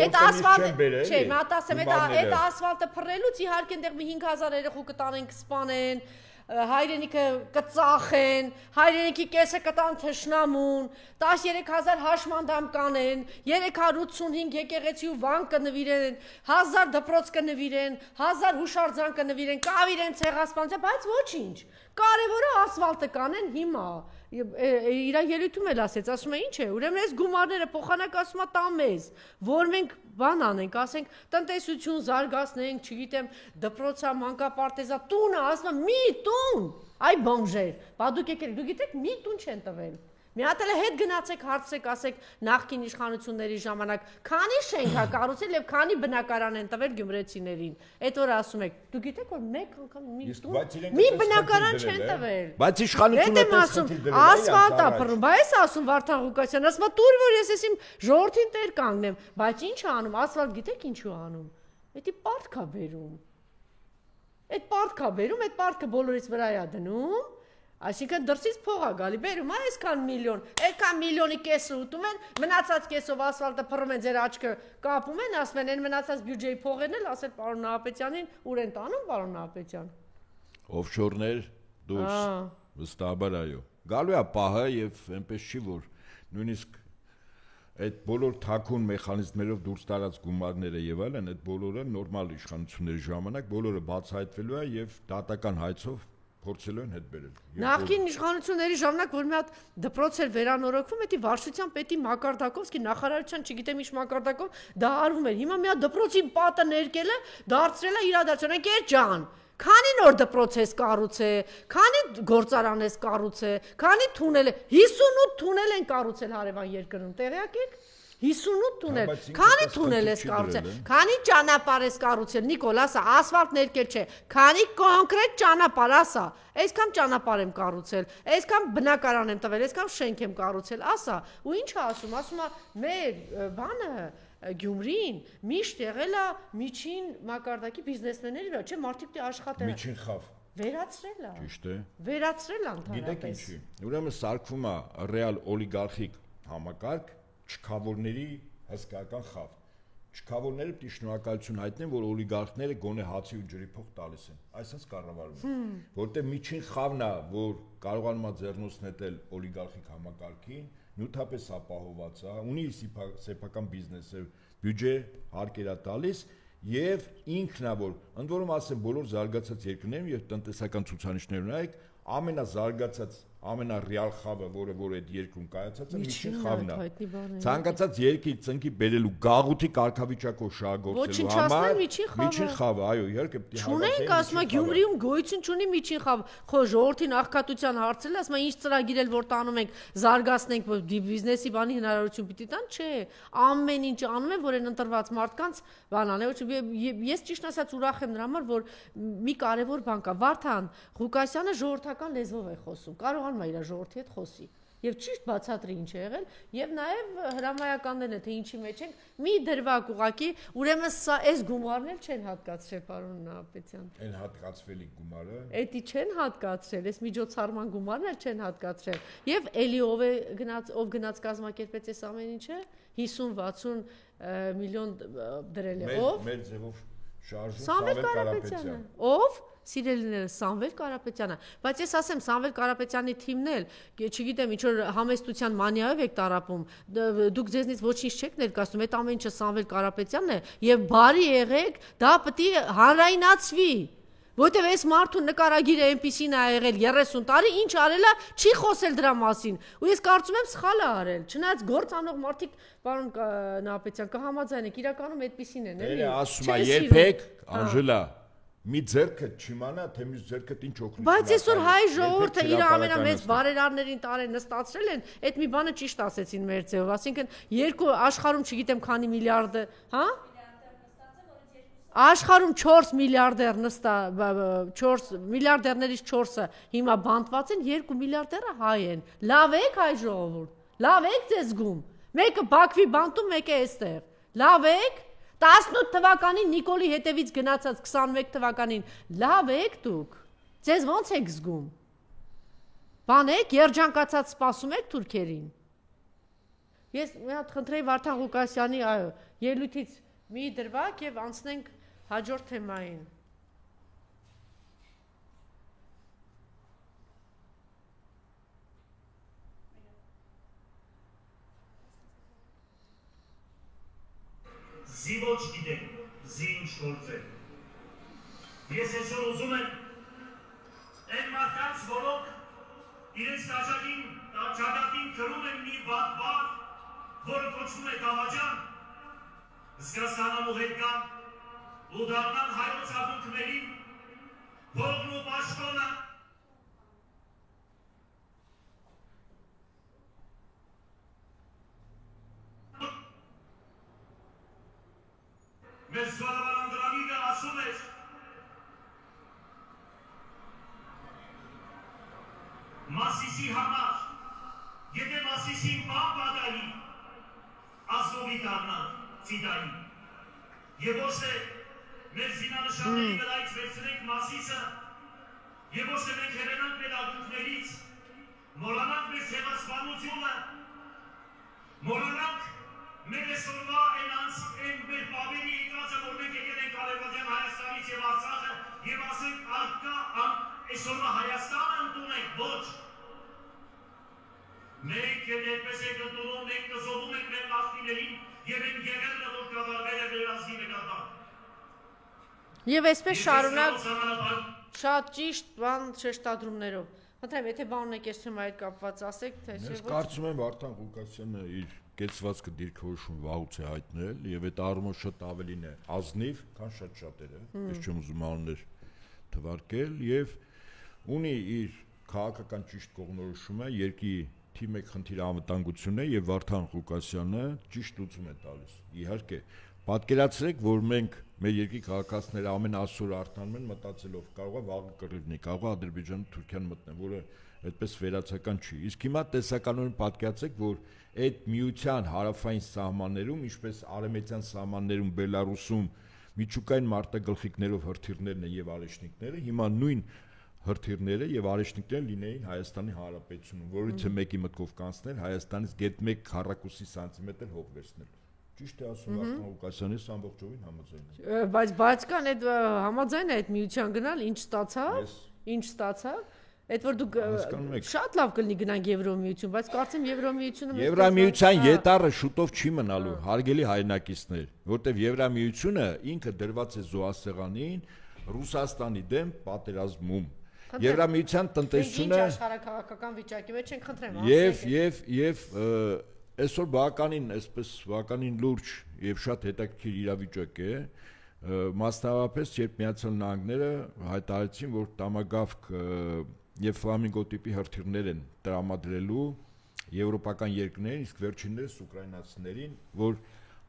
այդ ասֆալտը չէ մատասեմ այդ ասֆալտը փռելուց իհարկե այնտեղ մի 5000 երեխու կտանեն կսպանեն հայրենիքը կծախեն, հայրենիքի կեսը կտան թշնամուն, 13000 հաշմանդամ կանեն, 385 եկեղեցի ու վան կնվիրեն, 1000 դպրոց կնվիրեն, 1000 հուշարձան կնվիրեն, կավիրեն ցեղասպանության, բայց ոչինչ։ Կարևորը ասֆալտը կանեն հիմա։ Իր ելույթում էլ ասեց, ասում է ինչ է, ուրեմն այս գումարները փոխանակ ասում է տա մեզ, որ մենք բան անենք, ասենք տնտեսություն զարգացնենք, չգիտեմ, դպրոցա, մանկապարտեզա, տունը, ասում է մի տուն, այ բոմժեր, բա դուք եկեք, դուք գիտեք մի տուն չեն տվել։ Մի հատ էլ հետ գնացեք հարցրեք, ասեք նախկին իշխանությունների ժամանակ քանի շենք է կառուցել եւ քանի բնակարան են տվել գյումրեցիներին։ Այդ որ ասում եք, դուք գիտեք որ մեկ անգամ մի բնակարան չեն տվել։ Բայց իշխանությունը ասում ասֆալտա փռում, բա ես ասում Վարդան Ղուկասյան, ասում տուր որ ես իմ ժողովրդին տեր կանգնեմ, բայց ինչ է անում, ասֆալտ գիտեք ինչու անում։ Էդի պարտք է բերում։ Այդ պարտք է բերում, այդ պարտքը բոլորից վրա է դնում։ Այսինքն դրսից փող է գալի, բերում է այսքան միլիոն, այդքան միլիոնի կեսը ուտում են, մնացած կեսով ասֆալտը փռում են, ձեր աչքը կապում են, ասում են, այն մնացած բյուջեի փողերն էլ ասել պարոն Նահապետյանին, ուր են տանում պարոն Նահապետյան։ Օֆշորներ դուրս, վստահաբար այո։ Գալու է պահը եւ այնպես չի որ նույնիսկ այդ բոլոր թաքուն մեխանիզմներով դուրս տարած գումարները եւ այլն, այդ բոլորը նորմալ իշխանությունների ժամանակ բոլորը բացահայտվելու է եւ դատական հայցով փորձելու են հետ բերել։ Նախկին իշխանությունների ժամանակ որ մի հատ դպրոց էր վերանորոգվում, էդի վարչության պետի Մակարդակովսկի նախարարության, չգիտեմ ինչ մակարդակով, դա արվում էր։ Հիմա մի հատ դպրոցի պատը ներկելը դարձրել է իրադարձություն, ընկեր ջան, քանի նոր դպրոց ես կառուցել, քանի գործարան ես կառուցել, քանի թունել, 58 թունել են կառուցել հարևան երկրում, տեղյակ եք։ 58 թունել, քանի թունել ես կառուցել, քանի ճանապարհ ես կառուցել, Նիկոլ, ասա, ասֆալտ ներկել չէ, քանի կոնկրետ ճանապարհ, ասա, այսքան ճանապարհ եմ կառուցել, այսքան բնակարան եմ տվել, այսքան շենք եմ կառուցել, ասա, ու ինչ է ասում, ասում է, մեր բանը Գյումրին միշտ եղել է միջին մակարդակի բիզնեսմենների վրա, չէ, մարդիկ դե աշխատել են։ Միջին խավ։ Վերացրել է։ Ճիշտ է։ Վերացրել է ընդհանրապես։ Գիտեք ինչի։ Ուրեմն սարքվում է ռեալ օլիգարխիկ համակարգ չքավորների հսկայական խավ։ Չքավորները պիտի շնորհակալություն հայտնեն, որ օլիգարխները գոնե հացի ու ջրի փող տալիս են։ Այսպես կառավարում են։ Որտեղ միջին խավն է, որ կարողանում է ձեռնոցնել օլիգարխիկ համակարգին, նյութապես ապահոված է, ունի սեփական բիզնես է, բյուջե հարկեր է տալիս եւ ինքն է որ ընդ որում ասեմ բոլոր զարգացած երկրներում եւ տնտեսական ցուցանիշներում նայեք ամենազարգացած ամենառեալ խավը, որ այդ երկրում կայացած է, միջին խավն է։ Ցանկացած երկիր ծնկի բերելու գաղութի կարգավիճակով շահագործելու համար միջին խավը, այո, իհարկե պիտի հավաքեն։ Չունենք, ասում է Գյումրիում գոյություն չունի միջին խավ։ Խո ժողովրդին աղքատության հարցել, ասում է ինչ ծրագիր էլ որ տանում ենք, զարգացնենք բիզնեսի բանի հնարավորություն պիտի տան, չէ։ Ամեն ինչ անում են, որ այն ընտրված մարդկանց բանան է։ Ես ճիշտ ասած ուրախ եմ նրա համար, որ մի կարևոր բան կա։ Վարդան Ղուկասյանը ժողովրդական լեզվով է խոսում։ Կարող կարողանում է իր ժողովրդի հետ խոսի։ Եվ ճիշտ բացատրի ինչ է եղել, եւ նաեւ հրամայականներն է թե ինչի մեջ ենք, մի դրվակ ուղակի, ուրեմն սա այս գումարն էլ չեն հատկացրել, պարոն Նահապետյան։ Այն հատկացվելի գումարը։ Էդի չեն հատկացրել, այս միջոցառման գումարն էլ չեն հատկացրել։ Եվ էլի ով գնաց կազմակերպեց այս ամեն ինչը, 50-60 միլիոն դրել է ով։ Մեր ձևով շարժում Սամվել Կարապետյանը։ Ով? Սիրելիները Սամվել Կարապետյանը, բայց ես ասեմ Սամվել Կարապետյանի թիմն էլ, չգիտեմ ինչ որ համեստության մանիայով եք տարապում, դուք ձեզնից ոչինչ չեք ներկայացնում, այդ ամեն ինչը Սամվել Կարապետյանն է եւ բարի եղեք, դա պետք է հանրայնացվի, որտեւ այս մարդու նկարագիրը այնպեսին է եղել 30 տարի, ինչ արել է, չի խոսել դրա մասին, ու ես կարծում եմ սխալ է արել, չնայած գործ անող մարդիկ, պարոն Նահապետյան, կհամաձայնեք, իրականում այդպեսին են, էլի։ Ասում է երբեք, Անժելա, մի ձերքը չիմանա, թե մյուս ձերքը ինչ օգնություն։ Բայց այսօր հայ ժողովուրդը իր ամենամեծ բարերարներին տարել նստացրել են, այդ մի բանը ճիշտ ասեցին մեր ձևով, ասինքն երկու աշխարհում չգիտեմ քանի միլիարդ, հա? Աշխարհում 4 միլիարդեր նստա, 4 միլիարդերներից 4-ը հիմա բանտված են, 2 միլիարդերը հայ են։ Լավ եք հայ ժողովուրդ, լավ եք ձեզ զգում։ Մեկը Բաքվի բանտում, մեկը էստեղ։ Լավ եք։ 18 թվականին Նիկոլի հետևից գնացած 21 թվականին լավ եք դուք։ Ձեզ ո՞նց եք զգում։ Բան եք, երջանկացած սպասում եք թուրքերին։ Ես մի հատ խնդրեի Վարդան Ղուկասյանի, այո, ելույթից մի դրվակ եւ անցնենք հաջորդ թեմային։ Զի ոչ գիտեք, զի ինչ գործել։ Ես այսօր ուզում եմ այն մարդկանց, որոնք իրենց ճակատին կրում են մի վատ բառ, որը կոչվում է դավաճան, զգաստանալու հետ կան ու դառնան հայոց աղմուկներին, փողն ու պաշտոնը Մեր զորավարան դրանիկը ասում էր Մասիսի համար, եթե Մասիսին բան բադայի, ազգովի դառնալ ծիդայի։ Եվ ոչ թե մեր զինանշանների վրայից վերցնենք Մասիսը, եւ ոչ թե մենք հեռանանք մեր աղմուկներից, մոռանանք մեր ցեղասպանությունը, մոռանանք մեր այսօրվա այն մեր բավերի եկածը, որ մենք եկել ենք Արևմտյան Հայաստանից եւ Արցախը եւ ասենք արկա այսօրվա Հայաստանը ընդունենք, ոչ։ Մենք եթե այդպես ենք ընդունում, մենք կզոհում ենք մեր նախնիներին եւ այն գեղելը, որ կատարվել է մեր ազգի նկատմամբ։ Եվ այսպես շարունակ շատ ճիշտ բան շեշտադրումներով։ Խնդրեմ, եթե բան ունեք այս թեմայի կապված ասեք, թե չէ։ Ես կարծում եմ Վարդան Ղուկասյանը իր կեցվածքը դիրքորոշում վաղուց է հայտնել եւ այդ առումով շատ ավելին է ազնիվ, քան շատ շատերը, ես չեմ ուզում անուններ թվարկել եւ ունի իր քաղաքական ճիշտ կողմնորոշումը, երկի թիմ եք խնդիր անվտանգությունն է եւ Վարդան Ղուկասյանը ճիշտ լուծում է տալիս։ Իհարկե, պատկերացրեք, որ մենք մեր երկի քաղաքացիները ամեն ասուր արտանում են մտածելով կարող է վաղը կռիվնի, կարող է Ադրբեջանը Թուրքիան մտնեն, որը այդպես վերացական չի։ Իսկ հիմա տեսականորեն պատկերացրեք, որ այդ միության հարավային սահմաններում, ինչպես արևմտյան սահմաններում Բելարուսում միջուկային մարտագլխիկներով հրթիռներն են եւ արեշնիկները, հիմա նույն հրթիռները եւ արեշնիկները լինեին Հայաստանի Հանրապետությունում, որից է մեկի մտքով կանցնել Հայաստանից գետ 1 քառակուսի սանտիմետր հող վերցնել։ Ճիշտ է ասում Վարդան Ղուկասյանը, ամբողջովին համաձայն եմ։ Բայց կան այդ համաձայն է այդ միության գնալ, ինչ ստացավ, ինչ ստացավ։ Այդ որ դուք շատ լավ կլինի գնանք Եվրոմիություն, բայց կարծեմ Եվրոմիությունը Եվրամիության ետառը շուտով չի մնալու, հարգելի հայրենակիցներ, որտեվ Եվրամիությունը ինքը դրված է զոհասեղանին Ռուսաստանի դեմ պատերազմում։ Եվրամիության տնտեսությունը աշխարհակաղակական վիճակի մեջ են, խնդրեմ, եւ այսօր բավականին լուրջ եւ շատ հետաքրքիր իրավիճակ է, մասնավորապես երբ Միացյալ Նահանգները հայտարարեցին, որ տամագավք եւ ֆլամինգո տիպի հրթիռներ են տրամադրելու եվրոպական երկրներին, իսկ վերջիններս ուկրաինացիներին, որ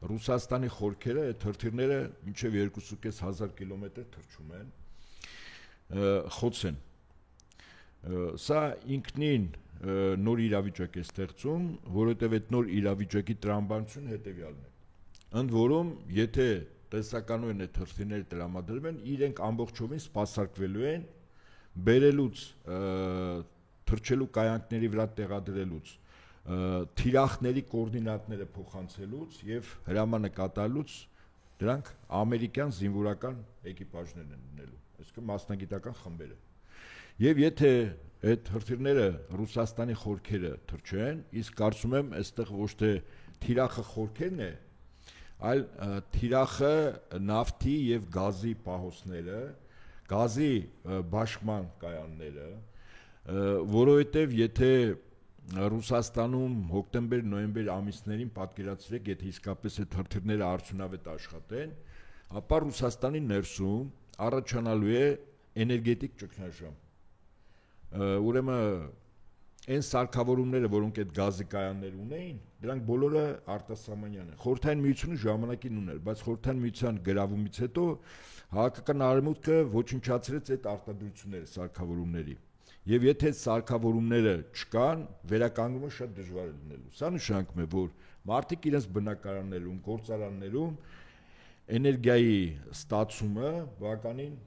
Ռուսաստանի խորքերը այդ հրթիռները մինչեւ 2.500 կիլոմետր թռչում են, խոց են։ Սա ինքնին նոր իրավիճակ է ստեղծում, որովհետև այդ նոր իրավիճակի տրամաբանությունը հետևյալն է։ Ընդ որում, եթե տեսականորեն այդ հրթիռները տրամադրվեն, իրենք ամբողջովին սպասարկվելու են բերելուց, թռչելու կայանքների վրա տեղադրելուց, թիրախների կոորդինատները փոխանցելուց եւ հրամանը կատարելուց դրանք ամերիկյան զինվորական էկիպաժներն են լինելու, այսինքն մասնագիտական խմբերը։ Եվ եթե այդ հրթիռները Ռուսաստանի խորքերը թռչեն, իսկ կարծում եմ այստեղ ոչ թե թիրախը խորքերն է, այլ թիրախը նավթի եւ գազի պահոցները, գազի բաշխման կայանները, որովհետեւ եթե Ռուսաստանում հոկտեմբեր-նոյեմբեր ամիսներին պատկերացրեք, եթե իսկապես այդ հրթիռները արդյունավետ աշխատեն, ապա Ռուսաստանի ներսում առաջանալու է էներգետիկ ճգնաժամ։ Ուրեմն այն սարքավորումները, որոնք այդ գազի կայաններ ունեին, դրանք բոլորը արտասահմանյան են։ Խորհրդային Միությունը ժամանակին ուներ, բայց Խորհրդային Միության գրավումից հետո Հայկական Արևմուտքը ոչնչացրեց այդ արտադրությունները սարքավորումների։ Եվ եթե սարքավորումները չկան, վերականգնումը շատ դժվար է լինելու։ Սա նշանակում է, որ մարդիկ իրենց բնակարաններում, գործարաններում էներգիայի ստացումը բավականին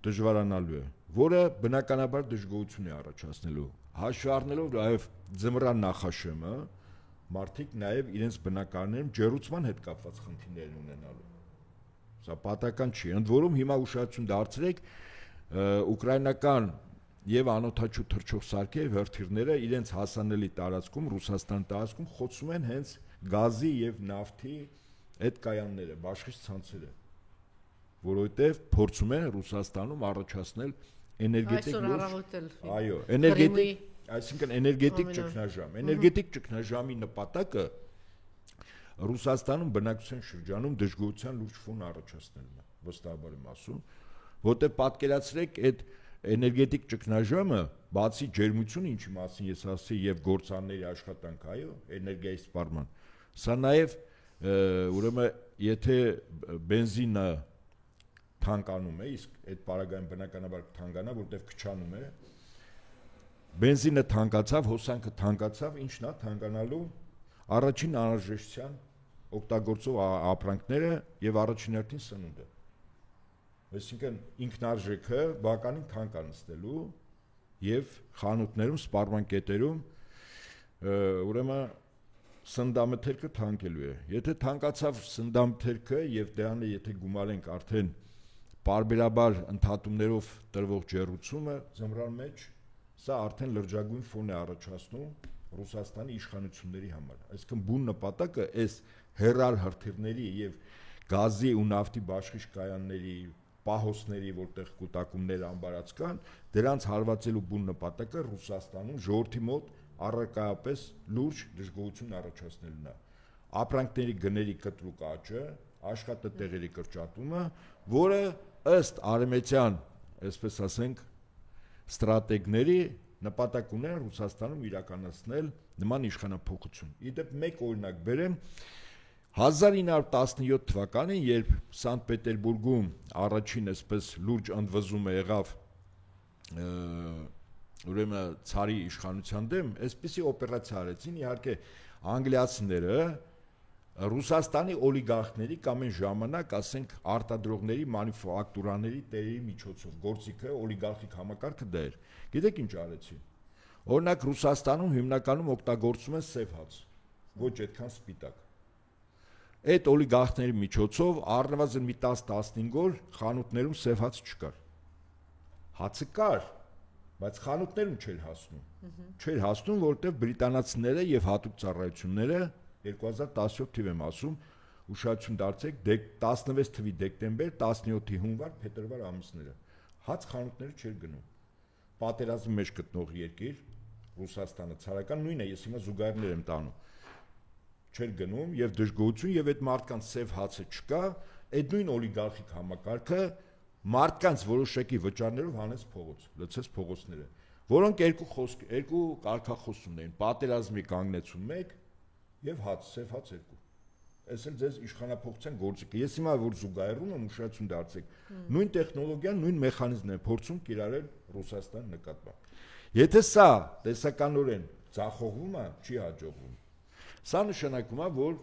դժվարանալու է, որը բնականաբար դժգոհություն է առաջացնելու։ Հաշվի առնելով նաև ձմռան նախաշեմը, մարդիկ նաև իրենց բնակարաններում ջեռուցման հետ կապված խնդիրներ ունենալու։ Սա պատահական չի։ Ընդ որում հիմա ուշադրություն դարձրեք ուկրաինական եւ անօթաչու թռչող սարքեր հրթիռները իրենց հասանելի տարածքում, Ռուսաստան տարածքում խոցում են հենց գազի եւ նավթի այդ կայանները, բաշխիչ ցանցերը, որովհետեւ փորձում են Ռուսաստանում առաջացնել էներգետիկ այո, էներգետիկ, այսինքն էներգետիկ ճգնաժամ։ Էներգետիկ ճգնաժամի նպատակը Ռուսաստանում բնակչության շրջանում դժգոհության լուրջ ֆոն առաջացնելն է, վստահաբար եմ ասում, որտեղ պատկերացրեք այդ էներգետիկ ճգնաժամը, բացի ջերմությունը, ինչի մասին ես ասացի, եւ գործարանների աշխատանք, այո, էներգիայի սպառման, սա նաեւ ուրեմն եթե բենզինը թանկանում է, իսկ այդ պարագայում բնականաբար թանկանա, որտեղ քչանում է, բենզինը թանկացավ, հոսանքը թանկացավ, ինչն է թանկանալու առաջին անհրաժեշտության օգտագործող ապրանքները եւ առաջին հերթին սնունդը։ Այսինքն ինքնարժեքը բավականին թանկանցնելու եւ խանութներում, սպառման կետերում ուրեմն սննդամթերքը թանկելու է։ Եթե թանկացավ սննդամթերքը եւ դրանը եթե գումարենք արդեն պարբերաբար ընդհատումներով տրվող ջեռուցումը ձմռան մեջ, սա արդեն լրջագույն ֆոն է առաջացնում Ռուսաստանի իշխանությունների համար։ Այսինքն բուն նպատակը այս հերար հրթիռների եւ գազի ու նավթի բաշխիչ կայանների պահոցների, որտեղ կուտակումներ անբարած կան, դրանց հարվածելու բուն նպատակը Ռուսաստանում ժողովրդի մոտ առարկայապես լուրջ դժգոհություն առաջացնելն է։ Ապրանքների գների կտրուկ աճը, աշխատատեղերի կրճատումը, որը ըստ արևմտյան, այսպես ասենք, ստրատեգների նպատակ ունեն Ռուսաստանում իրականացնել նման իշխանափոխություն։ Իդեպ մեկ օրինակ բերեմ 1917 թվականին, երբ Սանտ Պետերբուրգում առաջին այսպես լուրջ ընդվզումը եղավ ուրեմն ցարի իշխանության դեմ, այսպիսի օպերացիա արեցին, իհարկե անգլիացիները Ռուսաստանի օլիգարխների կամ այն ժամանակ, ասենք, արտադրողների, մանուֆակտուրաների տերերի միջոցով գործիքը օլիգարխիկ համակարգը դա էր։ Գիտեք ինչ արեցին։ Օրինակ Ռուսաստանում հիմնականում օգտագործում են սև հաց, ոչ այդքան սպիտակ։ Այդ օլիգարխների միջոցով առնվազն մի 10-15 օր խանութներում սև հաց չկար։ Հացը կար, բայց խանութներում չէր հասնում։ Չէր հասնում, որովհետև բրիտանացիները եւ հատուկ ծառայությունները 2017 թիվ եմ ասում, ուշադրություն դարձեք 16 թվականի դեկտեմբեր, 17-ի հունվար, փետրվար ամիսները հաց խանութները չէր գնում։ Պատերազմի մեջ գտնող երկիր Ռուսաստանը ցարական նույնն է, ես հիմա զուգահեռներ եմ տանում։ Չէր գնում եւ դժգոհություն եւ այդ մարդկանց սև հացը չկա, այդ նույն օլիգարխիկ համակարգը մարդկանց որոշակի վճարներով հանեց փողոց, լցեց փողոցները, որոնք երկու կարգախոս ունեին, պատերազմի կանգնեցում 1 եւ հաց, սև հաց 2։ Այս էլ ձեզ իշխանափոխության գործիքը։ Ես հիմա որ զուգահեռում եմ, ուշադրություն դարձեք, նույն տեխնոլոգիան, նույն մեխանիզմն է փորձում կիրառել Ռուսաստան նկատմամբ։ Եթե սա տեսականորեն ձախողվում է, չի հաջողվում։ Սա նշանակում է, որ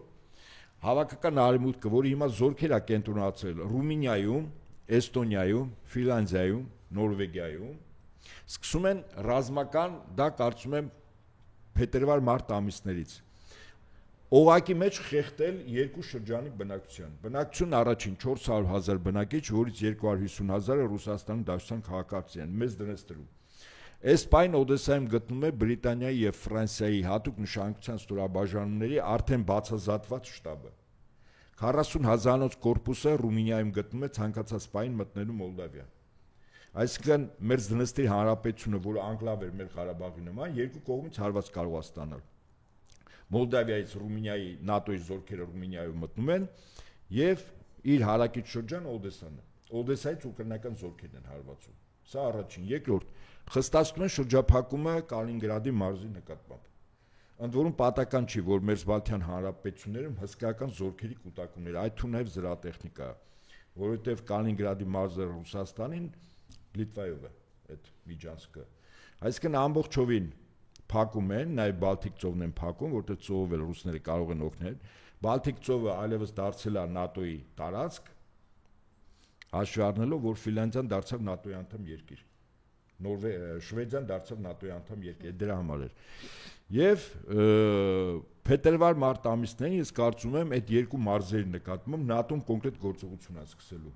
հավաքական արևմուտքը, որը հիմա զորքեր է կենտրոնացրել Ռումինիայում, Էստոնիայում, Ֆինլանդիայում, Նորվեգիայում, սկսում են ռազմական, դա կարծում եմ փետրվար-մարտ ամիսներից օղակի մեջ խեղդել երկու շրջանի բնակչության։ Բնակչությունն առաջին 400,000 բնակիչ, որից 250,000-ը Ռուսաստանի Դաշնության քաղաքացի են, մեզ դնեցրու։ Այս պայն Օդեսայում գտնվում է Բրիտանիայի եւ Ֆրանսիայի հատուկ նշանակության ստորաբաժանումների արդեն բացազատված շտաբը։ 40,000-անոց կորպուսը Ռումինիայում գտնվում է ցանկացած պայն մտնելու Մոլդավիա։ Այսինքն մեր Դնեստրի հանրապետությունը, որը անկլավ էր մեր Ղարաբաղի նման, երկու կողմից հարված կարող է ստանալ։ Մոլդավիայից Ռումինիայի նատոյի զորքերը Ռումինիայում մտնում են եւ իր հարակից շրջան Օդեսան է։ Օդեսայից ուկրաինական զորքերն են հարվածում։ Սա առաջին, երկրորդ, խստացնում են շրջափակումը Կալինինգրադի մարզի նկատմամբ։ Ընդ որում պատական չի, որ մեր Բալթյան հանրապետություններում հսկայական զորքերի կուտակումներ, այդ թվում նաև զրահատեխնիկա, որովհետև Կալինինգրադի մարզը Ռուսաստանին Լիտվայով է այդ միջանցքը։ Այսինքն ամբողջովին փակում են, նաև Բալթիկ ծովն են փակում, որտեղ ծովով էլ ռուսները կարող են օգնել։ Բալթիկ ծովը այլևս դարձել է ՆԱՏՕ-ի տարածք, հաշվի առնելով, որ Ֆինլանդիան դարձավ ՆԱՏՕ-ի անդամ երկիր։ Շվեդիան դարձավ ՆԱՏՕ-ի անդամ երկիր, դրա համար էր։ Եվ փետրվար-մարտ ամիսներին ես կարծում եմ այդ երկու մարզերի նկատմամբ ՆԱՏՕ-ն կոնկրետ գործողություն է սկսելու։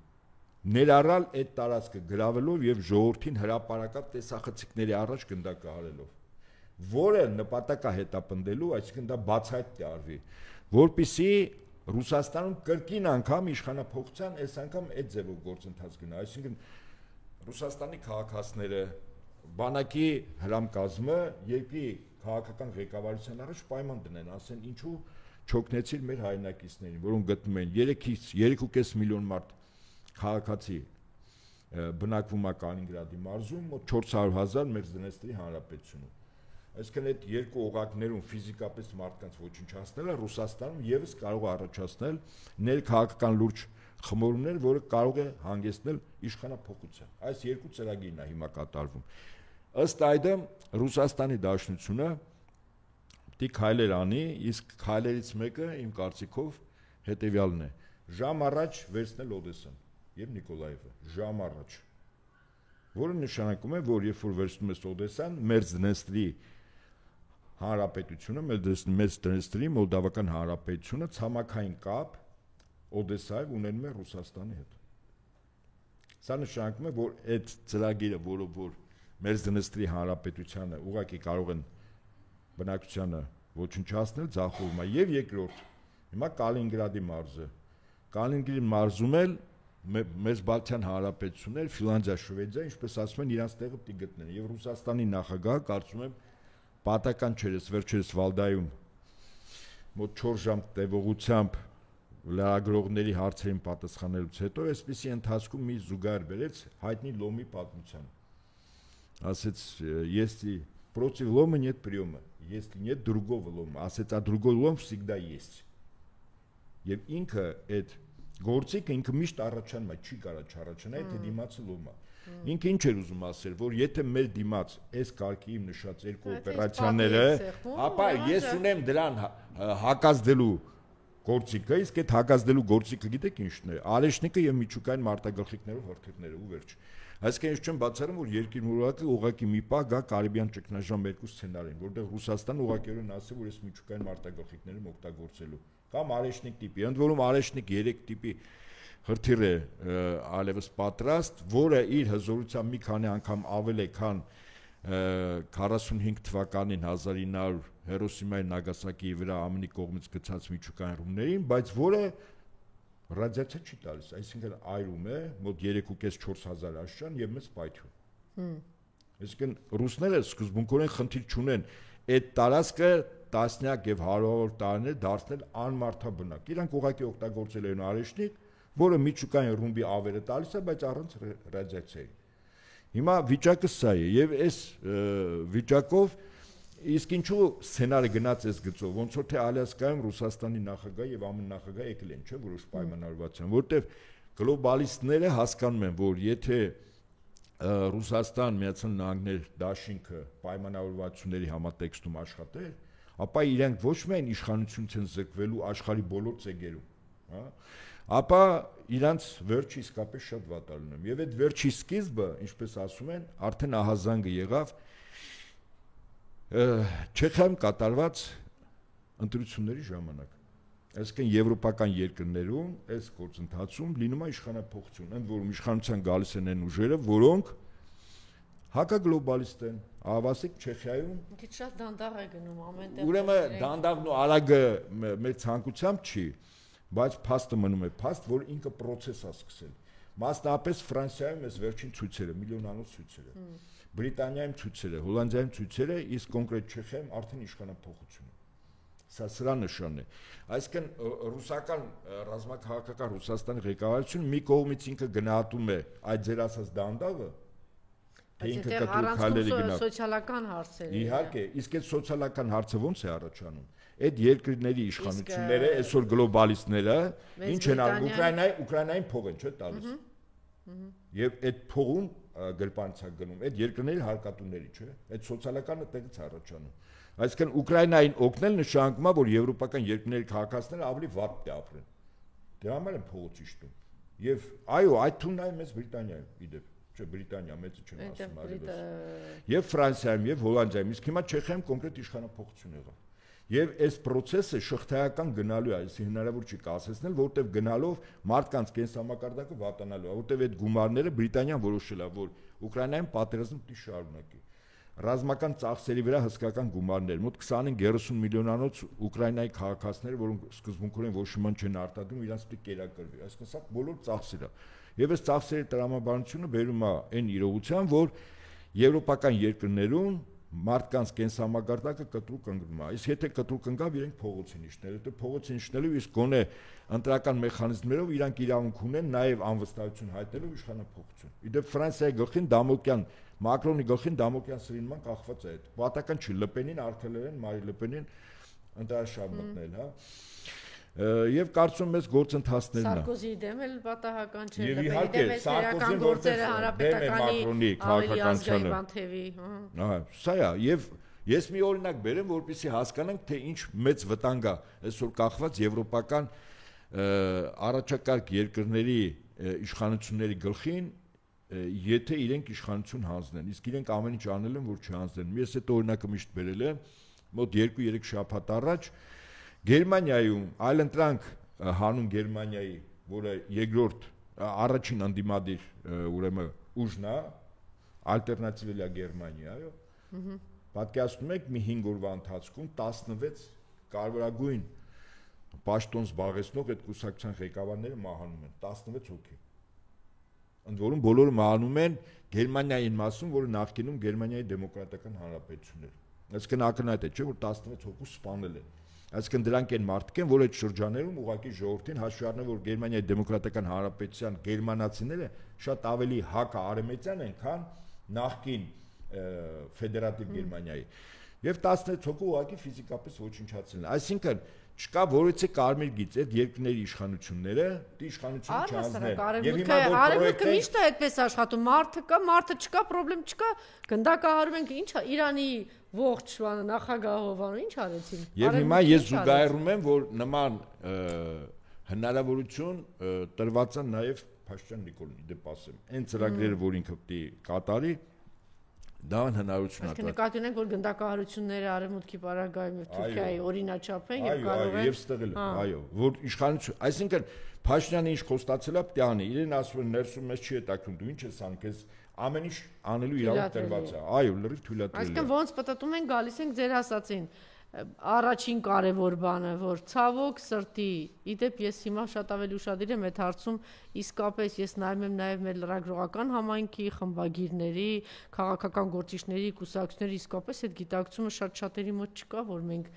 Ներառալ այդ տարածքը գրավելով եւ ժողովրդին հրապարակած տեսախցիկների առաջ գնդակը արելով, որը նպատակը հետապնդելու, այսինքն դա բացահայտ արվի, որպեսզի Ռուսաստանում կրկին անգամ իշխանափոխության այս անգամ այդ ձևով գործընթաց գնա, այսինքն Ռուսաստանի քաղաքացիները, բանակի հրամկազմը երկրի քաղաքական ղեկավարության առաջ պայման դնեն, ասեն ինչու չօգնեցիր մեր հայրենակիցներին, որոնք գտնում են 3.5 միլիոն մարդ քաղաքացի բնակվում է Կալինինգրադի մարզում, մոտ 400,000 մեր Դնեստրի հանրապետությունում։ Այսինքն այդ երկու օղակներում ֆիզիկապես մարդկանց ոչնչացնելը Ռուսաստանում եւս կարող է առաջացնել ներքաղաքական լուրջ խմորումներ, որը կարող է հանգեցնել իշխանափոխության։ Այս երկու ծրագիրն է հիմա կատարվում։ Ըստ այդմ Ռուսաստանի Դաշնությունը պիտի քայլեր անի, իսկ քայլերից մեկը իմ կարծիքով հետեւյալն է. ժամ առաջ վերցնել Օդեսան եւ Նիկոլաևը, ժամ առաջ, որը նշանակում է, որ երբ որ վերցնում ես Օդեսան, մեր Դնեստրի հանրապետությունը, մեր Դնեստրի Մոլդավական հանրապետությունը ցամաքային կապ Օդեսայով ունենում է Ռուսաստանի հետ։ Սա նշանակում է, որ այդ ծրագիրը, որով որ մեր Դնեստրի հանրապետությանը ուղղակի կարող են բնակչությանը ոչնչացնել, ձախողում է։ Եվ երկրորդ, հիմա Կալինինգրադի մարզը։ Կալինինգրադի մարզում էլ մեր Բալթյան հանրապետություններ, Ֆինլանդիա, Շվեդիա, ինչպես ասում են, իրանց տեղը պիտի գտնեն։ Եվ Ռուսաստանի նախագահը կարծում եմ պատական չէր, վերջերս Վալդայում մոտ 4 ժամ տևողությամբ լրագրողների հարցերին պատասխանելուց հետո այսպիսի ընթացքում մի զուգահեռ բերեց հայտնի Լոմի պատմության։ Ասեց, если против лома нет приема, если нет другого лома, ասեց, а другой лом всегда есть։ Եվ ինքը այդ գործիքը ինքը միշտ առաջանում է, չի կարա չառաջանա, եթե դիմացը լոմ է։ Ինքը ինչ էր ուզում ասել, որ եթե մեր դիմաց այս կարգի իմ նշած երկու օպերացիաները, ապա ես ունեմ դրան հակազդելու գործիքը, իսկ այդ հակազդելու գործիքը գիտեք ինչն է, արեշնիկը եւ միջուկային մարտագլխիկներով հրթիռները ու վերջ։ Այսինքն ես չեմ բացառում, որ երկիր մուրակը ուղղակի մի պահ գա Կարիբյան ճգնաժամ 2 սցենարին, որտեղ Ռուսաստանը ուղղակիորեն ասի, որ այս միջուկային մարտագլխիկներում օգտագործելու կամ արեշնիկ տիպի, ընդ որում արեշնիկ 3 տիպի հրթիռ է այլևս պատրաստ, որը իր հզորությամբ մի քանի անգամ ավել է, քան 45 թվականին 1900 Հիրոսիմայի Նագասակիի վրա ԱՄՆ-ի կողմից գցած միջուկային ռումբներին, բայց որը ռադիացիա չի տալիս, այսինքն այրում է մոտ 3.5-4,000 աշճան եւ մեծ պայթյուն։ Այսինքն ռուսները սկզբունքորեն խնդիր չունեն այդ տարածքը տասնյակ եւ հարյուրավոր տարիներ դարձնել անմարդաբնակ։ Իրանք ուղղակի օգտագործել են արեշնիկ, որը միջուկային ռումբի ավերը տալիս է, բայց առանց ռադիացիայի։ Հիմա վիճակը սա է եւ այս վիճակով իսկ ինչու սցենարը գնաց այս գծով, ոնց որ թե Ալյասկայում Ռուսաստանի նախագահ եւ ԱՄՆ նախագահ եկել են, չէ՞, որոշ պայմանավորվածության, որտեղ գլոբալիստները հասկանում են, որ եթե Ռուսաստան, Միացյալ Նահանգներ, Դաշինքը պայմանավորվածությունների համատեքստում աշխատել, ապա իրենք ոչ միայն իշխանությունից են զրկվելու աշխարհի բոլոր ցեգերում, հա, ապա իրանց վերջը իսկապես շատ վատ լինում։ Եվ այդ վերջի սկիզբը, ինչպես ասում են, արդեն ահազանգը եղավ Չեխիայում կատարված ընտրությունների ժամանակ։ Այսինքն եվրոպական երկրներում այս գործընթացում լինում է իշխանափոխություն, ընդ որում իշխանության գալիս են այն ուժերը, որոնք հակագլոբալիստ են, ավասիկ Չեխիայում։ Քիչ շատ դանդաղ է գնում ամենտեղ։ Ուրեմն դանդաղն ու արագը մեր ցանկությամբ չի, բայց փաստը մնում է փաստ, որ ինքը process է սկսել։ Մասնավորապես Ֆրանսիայում այս վերջին ցույցերը, միլիոնանոց ցույցերը, Բրիտանիայում ցույցերը, Հոլանդիայում ցույցերը, իսկ կոնկրետ Չեխիայում արդեն իշխանափոխություն է։ Սա սրա նշանն է։ Այսինքն ռուսական ռազմաքաղաքական Ռուսաստանի ղեկավարությունը մի կողմից ինքը գնահատում է այդ ձեր ասած դանդաղը, թե ինքը կտրուկ քայլերի գնա։ Սոցիալական հարցեր։ Իհարկե, իսկ այդ սոցիալական հարցը ո՞նց է առաջանում։ Այդ երկրների իշխանությունները, այսօր գլոբալիստները, ինչ են անում, Ուկրաինային փող են, չէ՞ տալիս։ Եվ այդ փողում գրպանցակ գնում, այդ երկրների հարկատուների, չէ՞։ Այդ սոցիալականը տեղից առաջանում։ Այսինքն Ուկրաինային օգնել նշանակում է, որ եվրոպական երկրների քաղաքացիները ավելի վատ ապրեն։ Դրա համար են փողոց իշտում։ Եվ այո, այդ թունն այ մեծ Բրիտանիայում, իդեպ, չէ, Բրիտանիա մեծը չեմ ասում արևս։ Եվ Ֆրանսիայում, եւ Հոլանդիայում, իսկ հիմա Չեխիայում կոնկրետ իշխանափոխություն եղավ։ Եվ այս process-ը շղթայական գնալու է, այսինքն հնարավոր չի կասեցնել, որտեվ գնալով մարդկանց կենսամակարդակը վատանալու է, որտեվ այդ գումարները Բրիտանիան որոշել է, որ Ուկրաինայում պատերազմ պիտի շարունակի։ Ռազմական ծախսերի վրա հսկական գումարներ, մոտ 25-30 միլիոնանոց Ուկրաինայի քաղաքացիներ, որոնք սկզբունքորեն ոչ մի բան չեն արտադրում, իրանց պիտի կերակրվի։ Այսինքն սա բոլոր ծախսեր է։ Եվ այս ծախսերի տրամաբանությունը բերում է այն իրողության, որ եվրոպական երկրներում մարդկանց կենսամակարդակը կտրուկ ընկնում է։ Իսկ եթե կտրուկ ընկավ, իրենք փողոցին իջնել, հետո փողոցին իջնելու իսկ գոնե ընտրական մեխանիզմներով իրանք իրավունք ունեն նաև անվստահություն հայտնելու իշխանափոխություն։ Իդեպ Ֆրանսիայի գլխին Դամոկյան, Մակրոնի գլխին Դամոկյան սրինման կախված է այդ։ Պատական չի Լպենին արգելել են Մարի Լպենին ընտրաշար մտնել, հա։ Եվ կարծում եմ, գործընթացներն է։ Սարկոզիի դեմ էլ պատահական չէ, Եվ իհարկե Սարկոզին որպես դեմ է Մակրոնի քաղաքականությանը։ Ահա, սա է, եւ ես մի օրինակ բերեմ, որպեսզի հասկանանք, թե ինչ մեծ վտանգ է այսօր կախված եվրոպական առաջակարգ երկրների իշխանությունների գլխին, եթե իրենք իշխանություն հանձնեն, իսկ իրենք ամեն ինչ անել են, որ չհանձնեն։ Ես այդ օրինակը միշտ բերել եմ, մոտ 2-3 շաբաթ առաջ Գերմանիայում այլընտրանք հանուն Գերմանիայի, որը երկրորդ առաջին անդիմադիր ուրեմն ուժն է, ալտերնատիվելիա Գերմանիա, այո։ Պատկերացնում եք մի 5 օրվա ընթացքում 16 կարևորագույն պաշտոն զբաղեցնող այդ կուսակցության ղեկավարները մահանում են, 16 հոգի։ Ընդ որում բոլորը մահանում են Գերմանիայի մասում, որը նախկինում Գերմանիայի դեմոկրատական հանրապետությունն էր։ Այսինքն ակնհայտ է, չէ՞ որ 16 հոգու սպանել են։ Այսինքն դրանք են մարդիկ են, որ այդ շրջաներում ուղղակի ժողովրդին հաշվի առնեն, որ Գերմանիայի դեմոկրատական հանրապետության գերմանացիները շատ ավելի հակաարեմետյան են, քան նախկին ֆեդերատիվ Գերմանիայի։ Եվ 16 հոգու ուղղակի ֆիզիկապես ոչնչացել են։ Այսինքն չկա որևէ կարմիր գիծ այդ երկրների իշխանությունները դի իշխանություն չանձնեն։ Եվ հիմա որ արևմուտքը միշտ է այդպես աշխատում, մարդը կա, մարդը չկա, խնդրեմ չկա, գնդակահարում ենք, ինչա Իրանի ողջ նախագահովանը ինչ արեցին։ Եւ հիմա ես զուգահեռում եմ, որ նման հնարավորություն տրված է նաեւ Փաշինյան Նիկոլին, դեպ ասեմ, այն ծրագրերը, որ ինքը պիտի կատարի, դա հնարավորություն է։ Այսինքն նկատի ունենք, որ գնդակահարությունները արևմուտքի պարագայում եւ Թուրքիայի օրինաչափ են եւ կարող են եւ ստեղել են, այո, որ իշխանություն, այսինքն Փաշինյանը ինչ խոստացել է, պիտի անի, իրեն ասում են ներսում մեզ չի հետաքրքրում, դու ինչ ես անում, քեզ ամեն ինչ անելու իրավունք տրված է, այո, լրիվ թույլատրելի է։ Այսինքն ոնց պատտում են գալիս ենք ձեր ասածին, առաջին կարևոր բանը, որ ցավոք սրտի, իդեպ ես հիմա շատ ավելի ուշադիր եմ այդ հարցում, իսկապես ես նայում եմ նաև մեր լրագրողական համայնքի, խմբագիրների, քաղաքական գործիչների, կուսակցությունների իսկապես այդ գիտակցումը շատ-շատերի մոտ չկա, որ մենք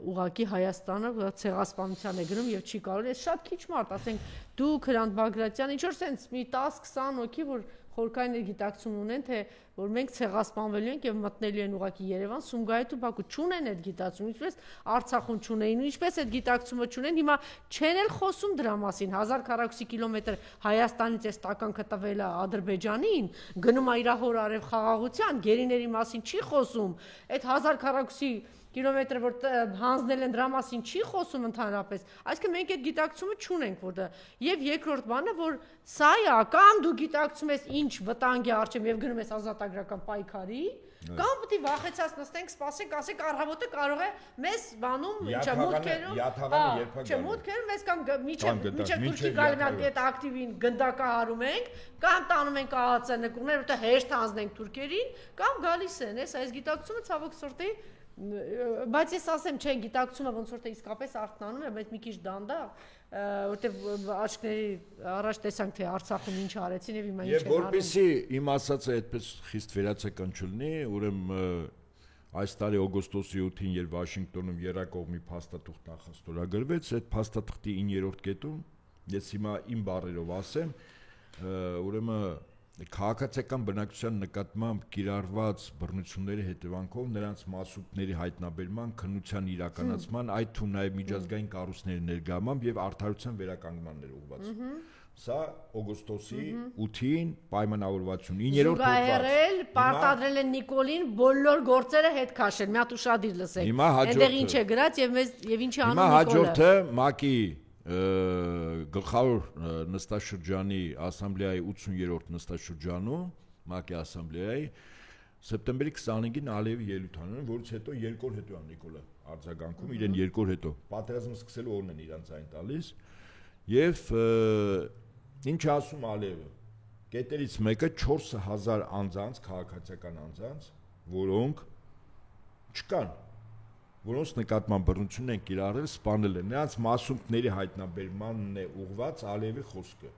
ուղղակի Հայաստանը ցեղասպանության է գնում եւ չի կարող։ Ես շատ քիչ մարդ, ասենք դու Հրանտ Բագրատյան, ինչ որ sense մի 10-20 հոգի, որ խորհրդային գիտակցում ունեն, թե որ մենք ցեղասպանվելու ենք եւ մտնելու են ուղակի Երևան, Սումգայիթ ու Բաքու չունեն այդ գիտակցումը, ինչպես Արցախում չունեին, ինչպես այդ գիտակցումը չունեն, հիմա չեն էլ խոսում դրա մասին, 1000 քառակուսի կիլոմետր Հայաստանից էս տականքը տվել է Ադրբեջանին, գնում է իր հոր արև խաղաղության, գերիների մասին չի խոսում, այդ 1000 քառակուսի կիլոմետր որ հանձնել են դրա մասին չի խոսում ընդհանրապես, այսինքն մենք այդ գիտակցումը չունենք որ դա եւ երկրորդ բանը որ սա է կամ դու գիտակցում ես ինչ վտանգ է առջև եւ գնում ես ազատագրական պայքարի կամ պետք է վախեցած նստենք սպասենք ասենք առավոտը կարող է մեզ բանում ինչա մուտքերում մեզ կամ միջև դուրքի գալնակ այդ ակտիվին գնդակահարում ենք կամ տանում ենք ԱԱՑ նկուղներ որտեղ հեշտ հանձնենք թուրքերին կամ գալիս են այս գիտակցումը ցավոք սրտի բայց ես ասեմ չէ գիտակցումը ոնց որ թե իսկապես արթնանում է բայց մի քիչ դանդաղ որտեվ աչքների առաջ տեսանք թե Արցախում ինչ արեցին եւ հիմա ինչ են արում եւ որպեսի իմ ասածը այդպես խիստ վերացական չլինի ուրեմն այս տարի օգոստոսի 7-ին երբ Վաշինգտոնում երակողմի փաստաթուղթ նախաստորագրվեց այդ փաստաթղթի 9-րդ կետում ես հիմա իմ բառերով ասեմ ուրեմն քաղաքացիական բնակչության նկատմամբ կիրառված բռնությունների հետևանքով նրանց մասուկների հայտնաբերման, քննության իրականացման, այդ թվում նաև միջազգային կառույցների ներգրավմամբ եւ արդարության վերականգնմաններ ուղղված։ Սա օգոստոսի 8-ին պայմանավորվածություն 9-րդ հոդված։ Պարտադրել են Նիկոլին բոլոր գործերը հետ քաշել։ Մի հատ ուշադիր լսեք։ Այնտեղ ինչ է գրած եւ մեզ եւ ինչի անում Նիկոլը։ Հիմա հաջորդը ՄԱԿ-ի գլխավոր նստաշրջանի ասամբլեայի 80-րդ նստաշրջանում ՄԱԿ-ի ասամբլեայի սեպտեմբերի 25-ին Ալիևի ելույթ անում, որից հետո 2 օր հետո է Նիկոլը արձագանքում, իրեն 2 օր հետո պատերազմը սկսելու օրն են իրան ցայն տալիս եւ ինչ ասում Ալիևը կետերից մեկը 4000 անձանց քաղաքացիական անձանց, որոնք չկան որոնց նկատմամբ բռնություն են կիրառել, սպանել են, նրանց մասունքների հայտնաբերմանն է ուղղված Ալիևի խոսքը։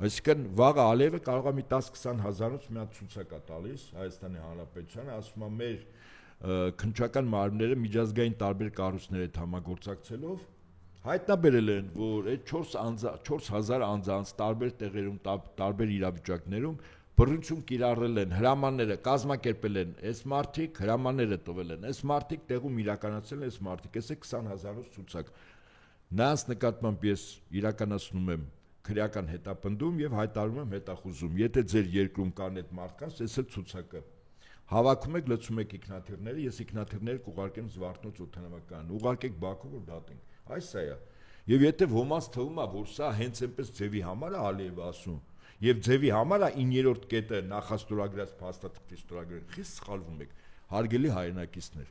Այսինքն վաղը Ալիևը կարող է մի 10-20 հազարից մի հատ ցուցակ է տալիս Հայաստանի Հանրապետությանը, ասում է մեր քննչական մարմինները միջազգային տարբեր կառույցների հետ համագործակցելով հայտնաբերել են, որ այդ 4000 անձանց տարբեր տեղերում, տարբեր իրավիճակներում բռնություն կիրառել են, հրամանները կազմակերպել են, այս մարդիկ հրամանները տվել են, այս մարդիկ տեղում իրականացրել են, այս մարդիկ, այս է 20,000-ից ցուցակ։ Նրանց նկատմամբ ես իրականացնում եմ քրեական հետապնդում եւ հայտարարում եմ հետախուզում։ Եթե ձեր երկրում կան այդ մարդկանց, այս է ցուցակը։ Հավաքում եք, լցում եք ինքնաթիռները, ես ինքնաթիռները կուղարկեմ Զվարթնոց օդանավակայան, ուղարկեք Բաքու, որ դատենք։ Այս է։ Եվ եթե ոմանց թվում է, որ սա հենց այնպես ձևի համար է Ալիևը ասում, եւ ձևի համար է 9-րդ կետը նախաստորագրած փաստաթղթի ստորագրել, խիստ սխալվում եք, հարգելի հայրենակիցներ։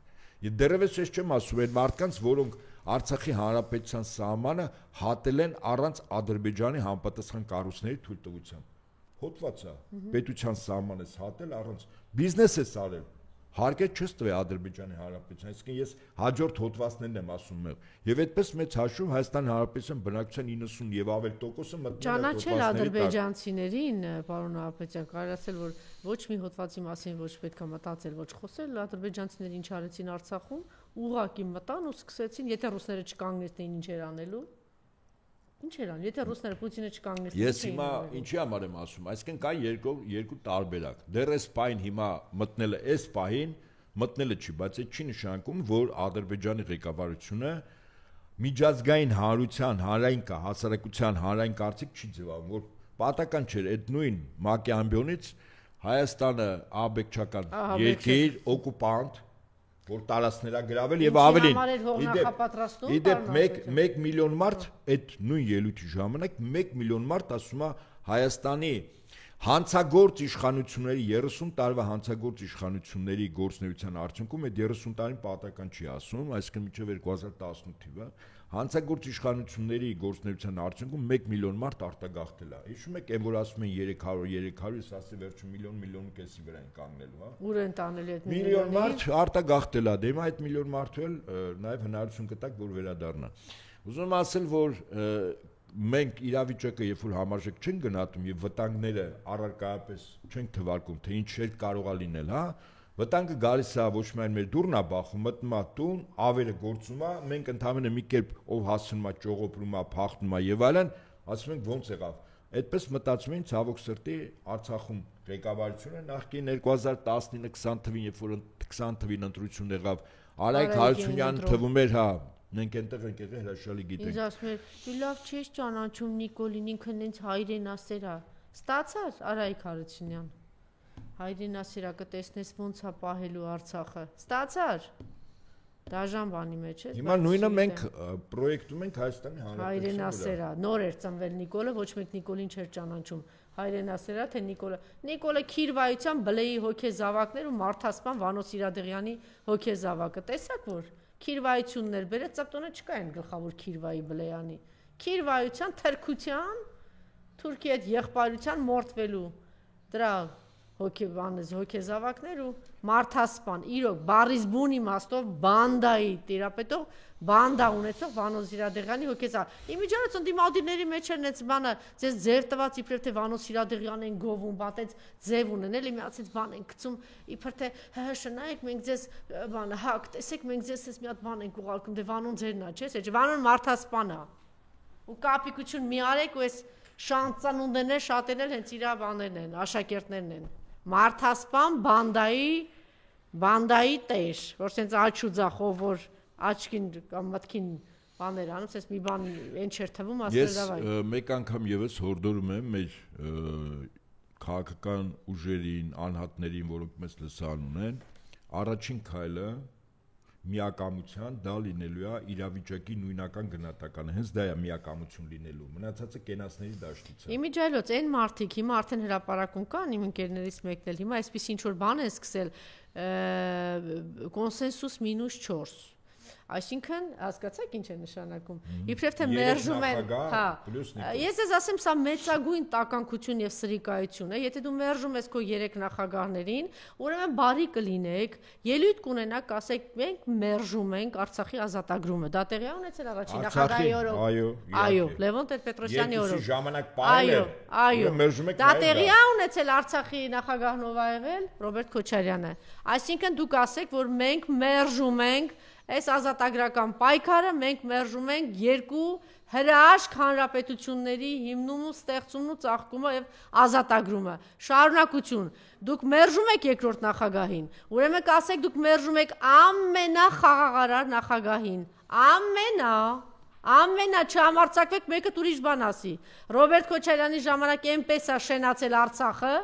Եվ դեռևս ես չեմ ասում այն մարդկանց, որոնք Արցախի Հանրապետության սահմանը հատել են առանց Ադրբեջանի համապատասխան կառույցների թույլտվության։ Հոդված է, պետության սահմանից հատել առանց բիզնես է արել։ Հարկե չես տվել Ադրբեջանի Հանրապետության, այսինքն ես հաջորդ հոդվածներն եմ ասում եմ։ Եվ այդպես մեծ հաշվով Հայաստանի Հանրապետության բնակչության 90 եւ ավել տոկոսը մտնել է ճանաչել ադրբեջանցիներին, պարոն Ահապետյան, կարելի ասել, որ ոչ մի հոդվածի մասին ոչ պետք է մտածել, ոչ խոսել, ադրբեջանցիները ինչ արեցին Արցախում, ուղղակի մտան ու սկսեցին, եթե ռուսները չկանգնեցին ինչ էր անելու։ Ինչ էր անում, եթե ռուսները Պուտինը չկանգնեցին։ Ես հիմա ինչի համար եմ ասում, այսինքն կա երկու տարբերակ։ Դեռ այս պահին հիմա մտնելը այս պահին մտնելը չի, բայց այդ չի նշանակում, որ Ադրբեջանի ղեկավարությունը միջազգային հանրության, հանրային հասարակության հանրային կարծիք չի ձևավորում, որ պատական չէր այդ նույն ՄԱԿ-ի ամբիոնից Հայաստանը աբեկչական երկիր, օկուպանտ որ տարածքներ գրավել եւ ավելին իդեպ 1 միլիոն մարդ այդ նույն ելույթի ժամանակ 1 միլիոն մարդ ասում է Հայաստանի հանցագործ իշխանությունների 30 տարվա հանցագործ իշխանությունների գործունեության արդյունքում այդ 30 տարին պատական չի ասում, այսինքն մինչև 2018 թիվը հանցագործ իշխանությունների գործունեության արդյունքում 1 միլիոն մարդ արտագաղթել է։ Հիշում եք, այն որ ասում են 300, ասի վերջում միլիոն կեսի վրա են կանգնելու, հա։ Ուր են տանել այդ միլիոն մարդ արտագաղթել է, դե այդ միլիոն մարդու էլ նաև հնարավորություն կտակ, որ վերադառնա։ Ուզում եմ ասել, որ մենք իրավիճակը երբ որ համարժեք չենք գնահատում եւ վտանգները առարկայապես չենք թվարկում, թե ինչ էլ կարող է լինել, հա։ Վտանգը գալիս է ոչ միայն մեր դուրն է բախում, մտնում է տուն, ավերը գործում է, մենք ընդհանրապես մի կերպ ով հասնում է ճողոպրում է, փախնում է եւ այլն, ասում ենք ոնց եղավ։ Այդպես մտածում էին ցավոք սրտի Արցախում ղեկավարությունը նախկին 2019-20 թվին, երբ որ 20 թվին ընտրություն եղավ, Արայք Հարությունյանը թվում էր, հա, մենք այնտեղ ենք եղել, հրաշալի գիտենք։ Ինձ ասում էր, դու լավ չես ճանաչում Նիկոլին, ինքը նենց հայրենասեր է։ Ստացար Արայք Հարությունյան։ Հայրենասերա կտեսնես ոնց է պահելու Արցախը։ Ստացար։ Դաժան բանի մեջ է։ Հիմա նույնը մենք պրոյեկտում ենք Հայաստանի Հանրապետության։ Հայրենասերա, նոր էր ծնվել Նիկոլը, ոչ մեկ Նիկոլին չէր ճանաչում։ Հայրենասերա թե Նիկոլը։ Նիկոլը քիրվայության բլեի հոգեզավակներ ու մարդասպան Վանո Սիրադեղյանի հոգեզավակը։ Տեսակ որ քիրվայություններ բերեց, ծապտոնը չկա այն գլխավոր քիրվայի բլեյանի։ Քիրվայության թրքության Թուրքիի հետ եղբայրության մորթվելու դրա հոգեզավակներ ու մարդասպան իրոք բարիս բուն իմաստով բանդայի տիրապետող բանդա ունեցող Վանո Սիրադեղյանի հոգեզավակ։ Իմիջիայլոց ընդդիմադիրների մեջ էր նենց բանը, ձեզ ձեր տված իբրև թե Վանո Սիրադեղյանն են գովում, բատեց ձև ունեն, էլի միացից բան են գցում, իբր թե շնայեք մենք ձեզ բանը հակ, տեսեք մենք ձեզ էս մի հատ բան ենք ուղարկում, դե Վանոն ձերն է, չէ՞, Վանոն մարդասպան է։ Ու կապիկություն մի արեք ու էս շանցանունդներն են շատերն էլ հենց իրա բաներն են, աշակերտներն են։ Մարդասպան բանդայի տեր, որ սենց աչու ձախով որ աչքին կամ մտքին բաներ անում, սենց մի բան են չեր թվում, ասել դավայ։ Ես մեկ անգամ եւս հորդորում եմ մեր քաղաքական ուժերին, անհատներին, որոնք մեզ լսան ունեն, առաջին քայլը միակամության դա լինելու է իրավիճակի նույնական գնահատականը, հենց դա է միակամություն լինելու, մնացածը կենացների դաշտից է։ Իմիջիայլոց այն մարդիկ հիմա արդեն հրապարակում կան, իմ ընկերներից մեկն էլ հիմա այսպես ինչ որ բան է սկսել, կոնսենսուս -4, այսինքն հասկացաք ինչ է նշանակում, իբրև թե մերժում են, հա, ես ես ասեմ սա մեծագույն տականքություն եւ սրիկայություն է, եթե դու մերժում ես քո 3 նախագահներին, ուրեմն բարի կլինեք, ելույթ կունենաք, ասեք մենք մերժում ենք Արցախի ազատագրումը, դա տեղի ունեցել առաջին նախագահի օրոք, այո, Լևոն Տեր-Պետրոսյանի օրոք, ժամանակ պահել, այո, մերժում եք, դա տեղի ունեցել Արցախի նախագահն ով ա եղել, Ռոբերտ Քոչարյանը, այսինքն դուք ասեք, որ մենք մերժում ենք այս ազատագրական պայքարը, մենք մերժում ենք 2 հրաշք հանրապետությունների հիմնումն ու ստեղծումն ու ծաղկումը եւ ազատագրումը։ Շարունակություն։ Դուք մերժում եք երկրորդ նախագահին, ուրեմն կասեք դուք մերժում եք ամենախաղաղարար նախագահին։ Ամենա չհամարձակվեք, մեկը ուրիշ բան ասի։ Ռոբերտ Քոչարյանի ժամանակ այնպես է շենացել Արցախը,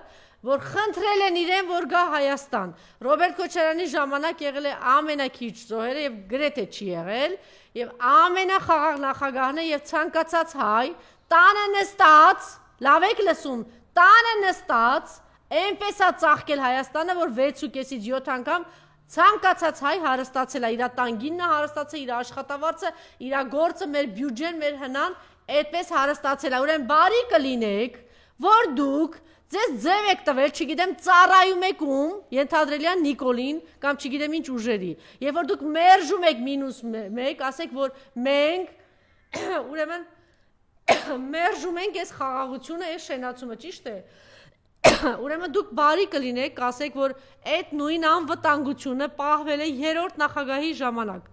որ խնդրել են իրեն, որ գա Հայաստան։ Ռոբերտ Քոչարյանի ժամանակ եղել է ամենակիչ զոհերը եւ գրեթե չի եղել, եւ ամենախաղաղ նախագահն է եւ ցանկացած հայ տանը նստած, լավ եք լսում, տանը նստած, այնպես է ծաղկել Հայաստանը, որ 6.5-ից 7 անգամ ցանկացած հայ հարստացել է, իր տանգինն է հարստացել, իր աշխատավարձը, իր գործը, մեր բյուջեն, մեր հնան, այդպես հարստացել է։ Ուրեմն բարի կլինեք, որ դուք ձեզ ձև եք տվել, չգիտեմ, ծառայում եք ում, ենթադրելի է Նիկոլին, կամ չգիտեմ ինչ ուժերի։ Եվ որ դուք մերժում եք -1, ասեք, որ մենք, ուրեմն, մերժում ենք այս խաղաղությունը, այս շենացումը, ճիշտ է։ Ուրեմն դուք բարի կլինեք, ասեք, որ այդ նույն անվտանգությունը պահվել է 3-րդ նախագահի ժամանակ։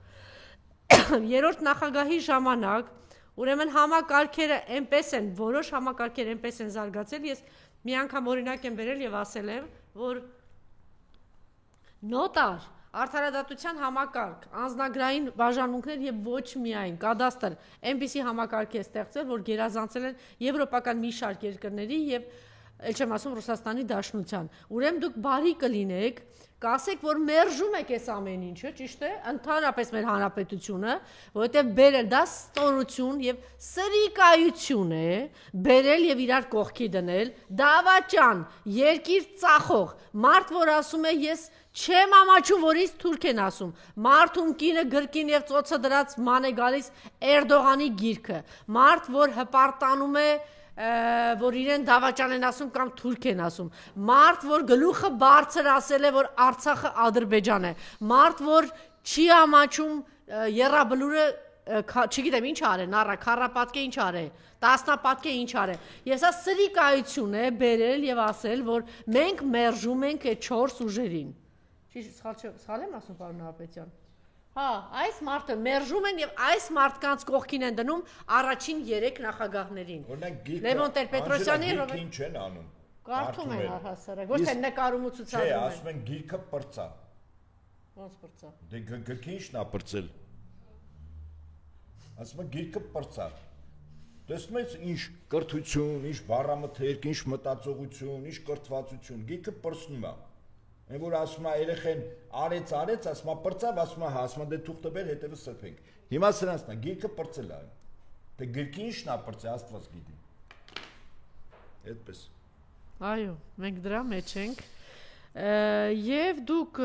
3-րդ նախագահի ժամանակ, ուրեմն համակարգերը այնպես են, որոշ համակարգեր այնպես են զարգացել, ես մի անգամ օրինակ եմ բերել եւ ասել եմ, որ նոտար, արդարադատության համակարգ, անձնագրային բաժանմունքներ եւ ոչ միայն կադաստր, այնպիսի համակարգ է ստեղծվել, որ գերազանցել են եվրոպական մի շարք երկրների եւ ել չեմ ասում Ռուսաստանի Դաշնության։ Ուրեմն դուք բարի կլինեք, կասեք, որ մերժում եք այս ամեն ինչը, ճիշտ է, ընդհանրապես մեր հանրապետությունը, որովհետև բերել դա ստորություն եւ սրիկայություն է, բերել եւ իրար կողքի դնել, դավաճան, երկիր ծախող, մարդ, որ ասում է ես չեմ ամաչում, որ ինձ թուրք են ասում, մարդ ում կինը գրկին եւ ծոցը դրած ման է գալիս Էրդողանի գիրքը, մարդ, որ հպարտանում է որ իրեն դավաճան են ասում կամ թուրք են ասում, մարդ, որ գլուխը բարձր ասել է, որ Արցախը Ադրբեջան է, մարդ, որ չի ամաչում եռաբլուրը, չգիտեմ ինչ արեն, առա, քառապատկե ինչ արեն, տասնապատկե ինչ արեն, ես այս սրիկայություն է բերել եւ ասել, որ մենք մերժում ենք այդ 4 ուժերին։ Սխալ եմ ասում, պարոն Նահապետյան։ Հա, այս մարդը մերժում են եւ այս մարդկանց կողքին են դնում առաջին 3 նախագահներին։ Լևոն Տեր-Պետրոսյանի Ինչ են անում։ Կարդում են առհասարակ, ոչ թե նկարում ու ցուցադրում են։ Չէ, ասում են գիրքը պրծա։ Ոնց պրծա։ Դե գրքի ի՞նչն է պրծել։ Ասում են գիրքը պրծա։ Տեսնում ես ինչ կրթություն, ինչ բառամթերք, ինչ մտածողություն, ինչ կրթվածություն, գիրքը պրծնում է։ Այն որ ասում է երեխեն արեց, ասում է պրծավ, ասում է հա, ասում է դե թուղթը բեր, հետևը սրբենք։ Հիմա սրանցն է, գիրքը պրծել է։ Դե գրքի ի՞նչն է պրծել, Աստված գիտի։ Այդպես։ Այո, մենք դրա մեջ ենք։ Եվ դուք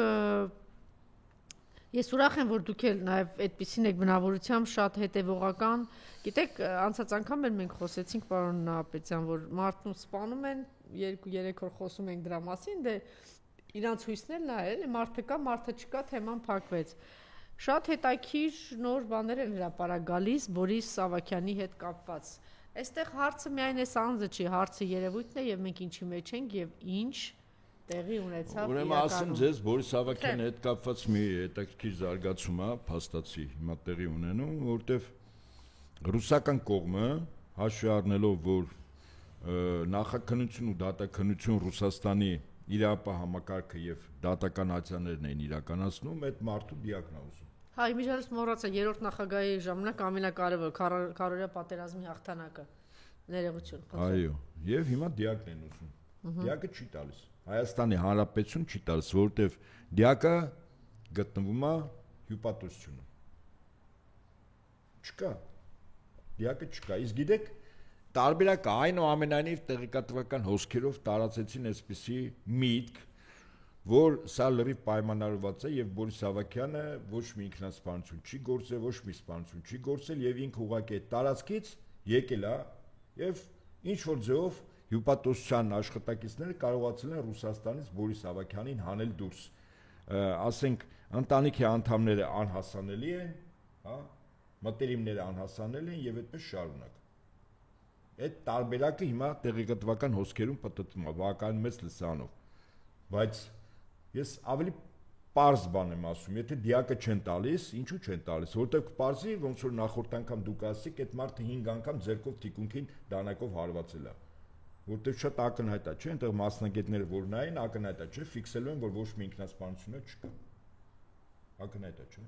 ես ուրախ եմ, որ դուք էլ նաև այդպեսին եք բնավորությամբ շատ հետևողական։ Գիտեք, անցած անգամ էլ մենք խոսեցինք պարոն Նահապետյան, որ մարդուն սպանում են, 2-3 օր խոսում ենք դրա մասին, դե իրանց հույսն էլ նա է, մարդը կա, մարդը չկա, թեման փակվեց։ Շատ հետաքրքիր նոր բաներ են հրապարակ գալիս Բորիս Սավակյանի հետ կապված։ Այստեղ հարցը միայն էս անձը չի, հարցը երևույթն է եւ մենք ինչի մեջ ենք եւ ինչ տեղի ունեցավ։ Ուրեմն ասեմ ձեզ Բորիս Սավակյանի հետ կապված մի հետաքրքիր զարգացում է, փաստացի հիմա տեղի ունենում, որովհետեւ ռուսական կողմը հաշվի առնելով, որ նախաքննություն ու դատաքննություն Ռուսաստանի իրապահ համակարգը եւ դատական ակցիաներն են իրականացնում, այդ մարդու դիակն է ուզում։ Հա, իմիջիայլոց մոռացա, 3-րդ նախագահի ժամանակ ամենակարևոր քարորիա պատերազմի հաղթանակը։ Ներողություն։ Այո, եւ հիմա դիակն են ուզում։ Դիակը չի տալիս։ Հայաստանի Հանրապետություն չի տալիս, որովհետեւ դիակը գտնվում է հյուպատոսությունում։ Չկա։ Դիակը չկա։ Իսկ գիտեք, տարբերակը այնուամենայնիվ տեղեկատվական հոսքերով տարածեցին այսպիսի միտք, որ սա լրիվ պայմանավորված է եւ Բորիս Սավակյանը ոչ մի ինքնասպանություն չի գործել, ոչ մի սպանություն չի գործել եւ ինքը ուղղակի այդ տարածքից եկել է եւ ինչ որ ձեւով հյուպատոսության աշխատակիցները կարողացել են Ռուսաստանից Բորիս Սավակյանին հանել դուրս։ Ասենք ընտանիքի անդամները անհասանելի են, հա, մտերիմները անհասանելի են եւ այդպես շարունակ։ Այդ տարբերակը հիմա տեղեկատվական հոսքերում պատտվում է բավական մեծ լսանով, բայց ես ավելի պարզ բան եմ ասում, եթե դիակը չեն տալիս, ինչու չեն տալիս, որտեղ կպարզի, ոնց որ նախորդ անգամ դուք ասիք, այդ մարդը 5 անգամ ձեռքով թիկունքին դանակով հարվածել է, որտեղ շատ ակնհայտ է, չէ, այնտեղ մասնագետները որ նային ակնհայտ է, չէ, ֆիքսելու են, որ ոչ մի ինքնասպանություն չկա, ակնհայտ է, չէ։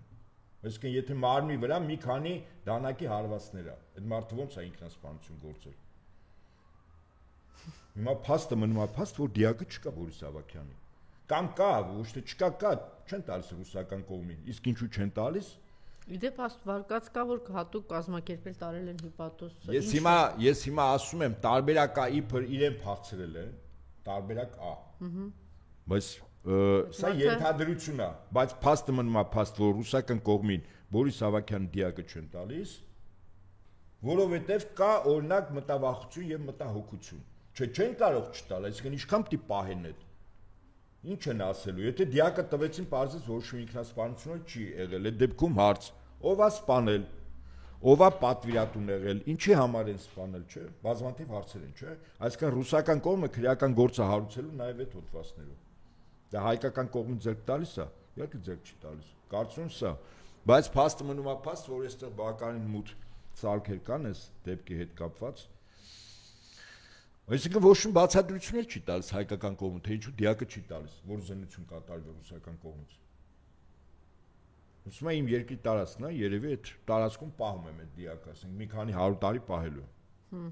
Այսինքն եթե մարմնի վրա մի քանի դանակի հարվածներ է, այդ մարդը ոնց է ինքնասպանություն գործել։ Հիմա փաստը մնում է փաստ, որ դիակը չկա Բորիս Սավակյանի։ Կամ կա, ոչ թե չկա, կա, չեն տալիս ռուսական կողմին։ Իսկ ինչու չեն տալիս։ Իդեպ վարկած կա, որ հատուկ կազմակերպել տարել են հյուպատոս։ Ես հիմա ասում եմ, տարբերակ A իբր իրեն փախցրել են, տարբերակ A։ Բայց սա ենթադրություն է, բայց փաստը մնում է փաստ, որ ռուսական կողմին Բորիս Սավակյանի դիակը չեն տալիս, որովհետև կա օրինակ մտավախություն եւ մտահոգություն։ Չէ, չեն կարող չտալ, այսինքն ինչքան պիտի պահեն այդ։ Ինչ են ասելու, եթե դիակը տվեցին, պարզեց ոչ մի ինքնասպանություն չի եղել, այդ դեպքում հարց, ով է սպանել, ով է պատվիրատուն եղել, ինչի համար են սպանել, չէ, բազմաթիվ հարցեր են, չէ, այսինքն ռուսական կողմը քրեական գործը հարուցելու նաև այդ հոդվածներով։ Դա հայկական կողմին ձեռք տալիս է, իհարկե ձեռք չի տալիս, կարծում սա, բայց փաստը մնում է փաստ, որ այստեղ բավականին մութ սարքեր կան այս դեպքի հետ կապված։ Այսինքն ոչ մի բացատրություն չի տալիս հայկական կողմը, թե ինչու դիակը չի տալիս, որ զինություն կատարվի ռուսական կողմից։ Ուսում եմ իմ երկրի տարածքն է, երևի այդ տարածքում պահում եմ այդ դիակը, ասենք մի քանի 100 տարի պահելու եմ։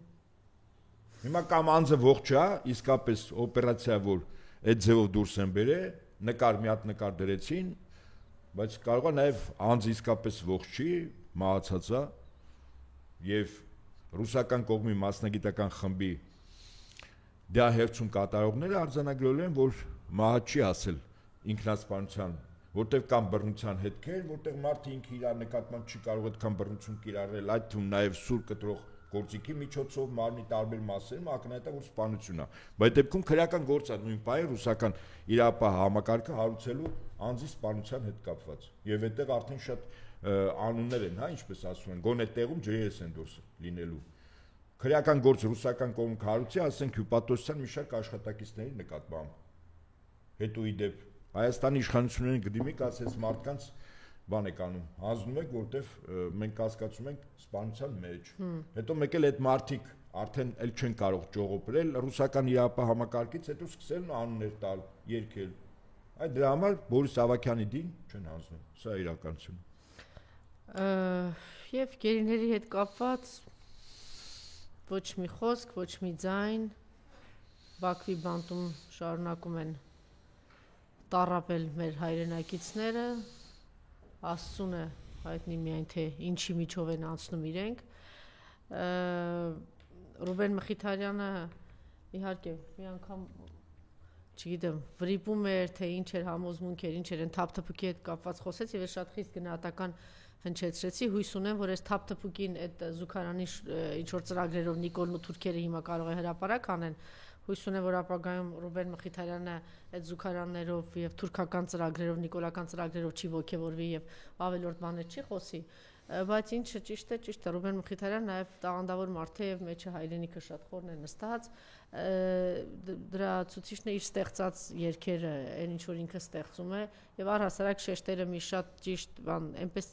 Հիմա կամ անձը ողջ է, իսկապես օպերացիա, որ այդ ձևով դուրս են բերել, մի հատ նկար դրեցին, բայց կարող է նաև անձը իսկապես ողջ չի, մահացած է, եւ ռուսական կողմի մասնագիտական խմբի դա հերցում կատարողները արձանագրել են, որ մահ չի ասել ինքնասպանության, որտեղ կան բռնության հետքեր, որտեղ մարդը ինքը իր նկատմամբ չի կարող այդքան բռնություն կիրառել, այդ թվում նաև սուր կտրող գործիքի միջոցով մարմնի տարբեր մասերում ակնհայտ է, որ սպանություն է։ Բայց դեպքում քրեական գործ է նույն պահի ռուսական իրապահ համակարգը հարուցելու անձի սպանության հետ կապված։ Եվ այդտեղ արդեն շատ անուններ են, հա, ինչպես ասում են, գոնե տեղում ջրերս են դուրս լինելու։ Քրեական գործ ռուսական կողմը հարուցի, ասենք հյուպատոսության մի շարք աշխատակիցների նկատմամբ։ Հետո ի դեպ Հայաստանի իշխանություններին գդիմի կասեց մարդկանց բան եք անում, հանձնում եք, որտեվ մենք կասկածում ենք սպանության մեջ։ Հետո մեկ էլ այդ մարդիկ արդեն էլ չեն կարող ճողոպրել ռուսական իրապահ համակարգից, հետո սկսել անուններ տալ, երգել։ Այդ դրա համար Բորիս Ավագյանի դին չեն հանձնում։ Սա իրականություն։ Եվ գերիների հետ կապված ոչ մի խոսք, ոչ մի ձայն Բաքվի բանտում շարունակում են տառապել մեր հայրենակիցները, Աստծուն է հայտնի միայն թե ինչի միջով են անցնում իրենք։ Ռուբեն Մխիթարյանը իհարկե մի անգամ չգիտեմ, վրիպում էր, թե ինչ էր համոզմունք էր, ինչ էր են թափթփուկի հետ կապված խոսեց եւ ես շատ խիստ գնահատական հնչեցրեցի, հույս ունեմ, որ այս թափթփուկին այդ զուգարանի ինչ որ ծրագրերով Նիկոլն ու թուրքերը հիմա կարող է հրապարակ անեն, հույս ունեմ, որ ապագայում Ռուբեն Մխիթարյանը այդ զուգարաններով եւ թուրքական ծրագրերով, նիկոլական ծրագրերով չի ոգևորվի եւ ավելորդ բաներ չի խոսի, բայց ինչը ճիշտ է, Ռուբեն Մխիթարյանը նաեւ տաղանդավոր մարդ է եւ մեջը հայրենիքը շատ խորն է նստած, դրա ցուցիչն է իր ստեղծած երգերը, այն ինչ որ ինքը ստեղծում է եւ առհասարակ շեշտերը մի շատ ճիշտ բան, այնպես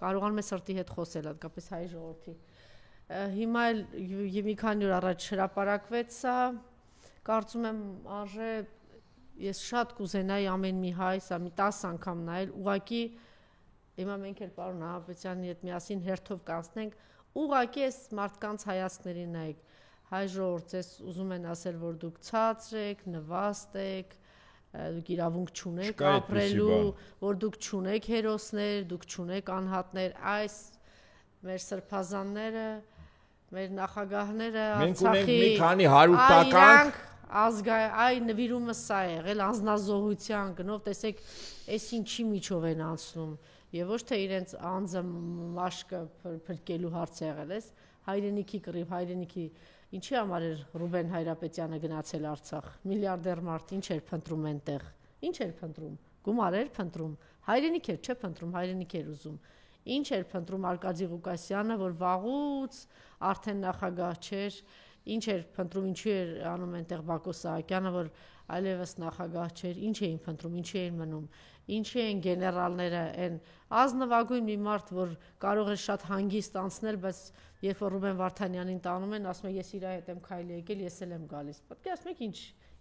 կարողանում է սրտի հետ խոսել, հատկապես հայ ժողովրդի։ Հիմա եւ մի քանի օր առաջ հրապարակվեց սա, կարծում եմ արժե ես շատ կուզենայի ամեն մի հայ, սա մի 10 անգամ նայել, ուղղակի հիմա մենք էլ պարոն Նահապետյանի հետ միասին հերթով կանցնենք, ուղղակի այս մարդկանց հայացքներին նայեք, հայ ժողովուրդ, ես ուզում են ասել, որ դուք ցածր եք, նվաստ եք, դուք իրավունք չունեք ապրելու, որ դուք չունեք հերոսներ, դուք չունեք անհատներ, այս մեր սրբազանները, մեր նախագահները, Արցախի, մի քանի 100 տականք, այ նվիրումը սա է եղել անձնազոհության գնով, տեսեք, այս ինչի միջով են անցնում, եւ ոչ թե իրենց անձը մաշկը փրկելու հարց է եղել, էս հայրենիքի կռիվ, հայրենիքի ինչի համար էր Ռուբեն Հայրապետյանը գնացել Արցախ, միլիարդեր մարդ ինչ էր փնտրում այնտեղ, ինչ էր փնտրում, գումար էր փնտրում, հայրենիք էր, չէ փնտրում, հայրենիք էր ուզում։ Ինչ էր փնտրում Արկադի Ղուկասյանը, որ վաղուց արդեն նախագահ չէր, ինչ էր փնտրում, ինչու էր անում այնտեղ Բակո Սահակյանը, որ այլևս նախագահ չէր, ինչ էին փնտրում, ինչի էին մնում, ինչի էին գեներալները, այն ազնվագույն մի մարդ, որ կարող էր շատ հանգիստ անցնել, բայց երբ որ Ռուբեն Վարդանյանին տանում են, ասում է ես իր հետ եմ քայլի եկել, ես էլ եմ գալիս։ Պատկերացնում եք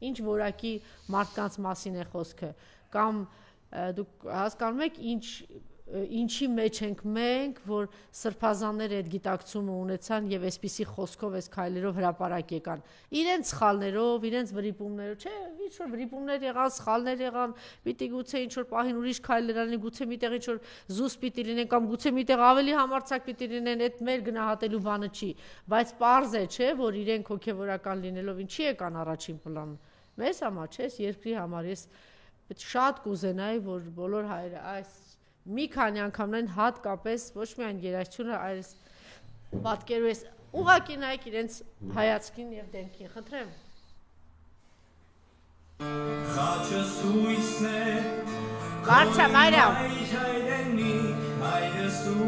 ինչ որակի մարդկանց մասին է խոսքը, կամ դուք հասկանում եք ինչի մեջ ենք մենք, որ սրբազանները այդ գիտակցումը ունեցան եւ այսպիսի խոսքով, այս քայլերով հրապարակ եկան։ Իրենց սխալներով, իրենց վրիպումներով, չէ, ինչ որ վրիպումներ եղան, սխալներ եղան, պիտի գուցե ինչ որ պահին ուրիշ քայլեր անեն, գուցե միտեղ ինչ որ զուս պիտի լինեն կամ գուցե միտեղ ավելի համարձակ պիտի լինեն, այդ մեր գնահատելու բանը չի, բայց պարզ է, չէ, որ իրենք հոգեվորական լինելով ինչի եկան առաջին պլան։ Մեզ համար, չէ, երկրի համար ես շատ կուզենայի, որ բոլոր հայերը այս մի քանի անգամներն հատկապես ոչ միայն երաժշտությունը, այլ պատկերու ես ուղղակի նայեք իրենց հայացքին եւ դեմքին, խնդրեմ։ Խաչը սույսն է, Բարձրա Մարիամ։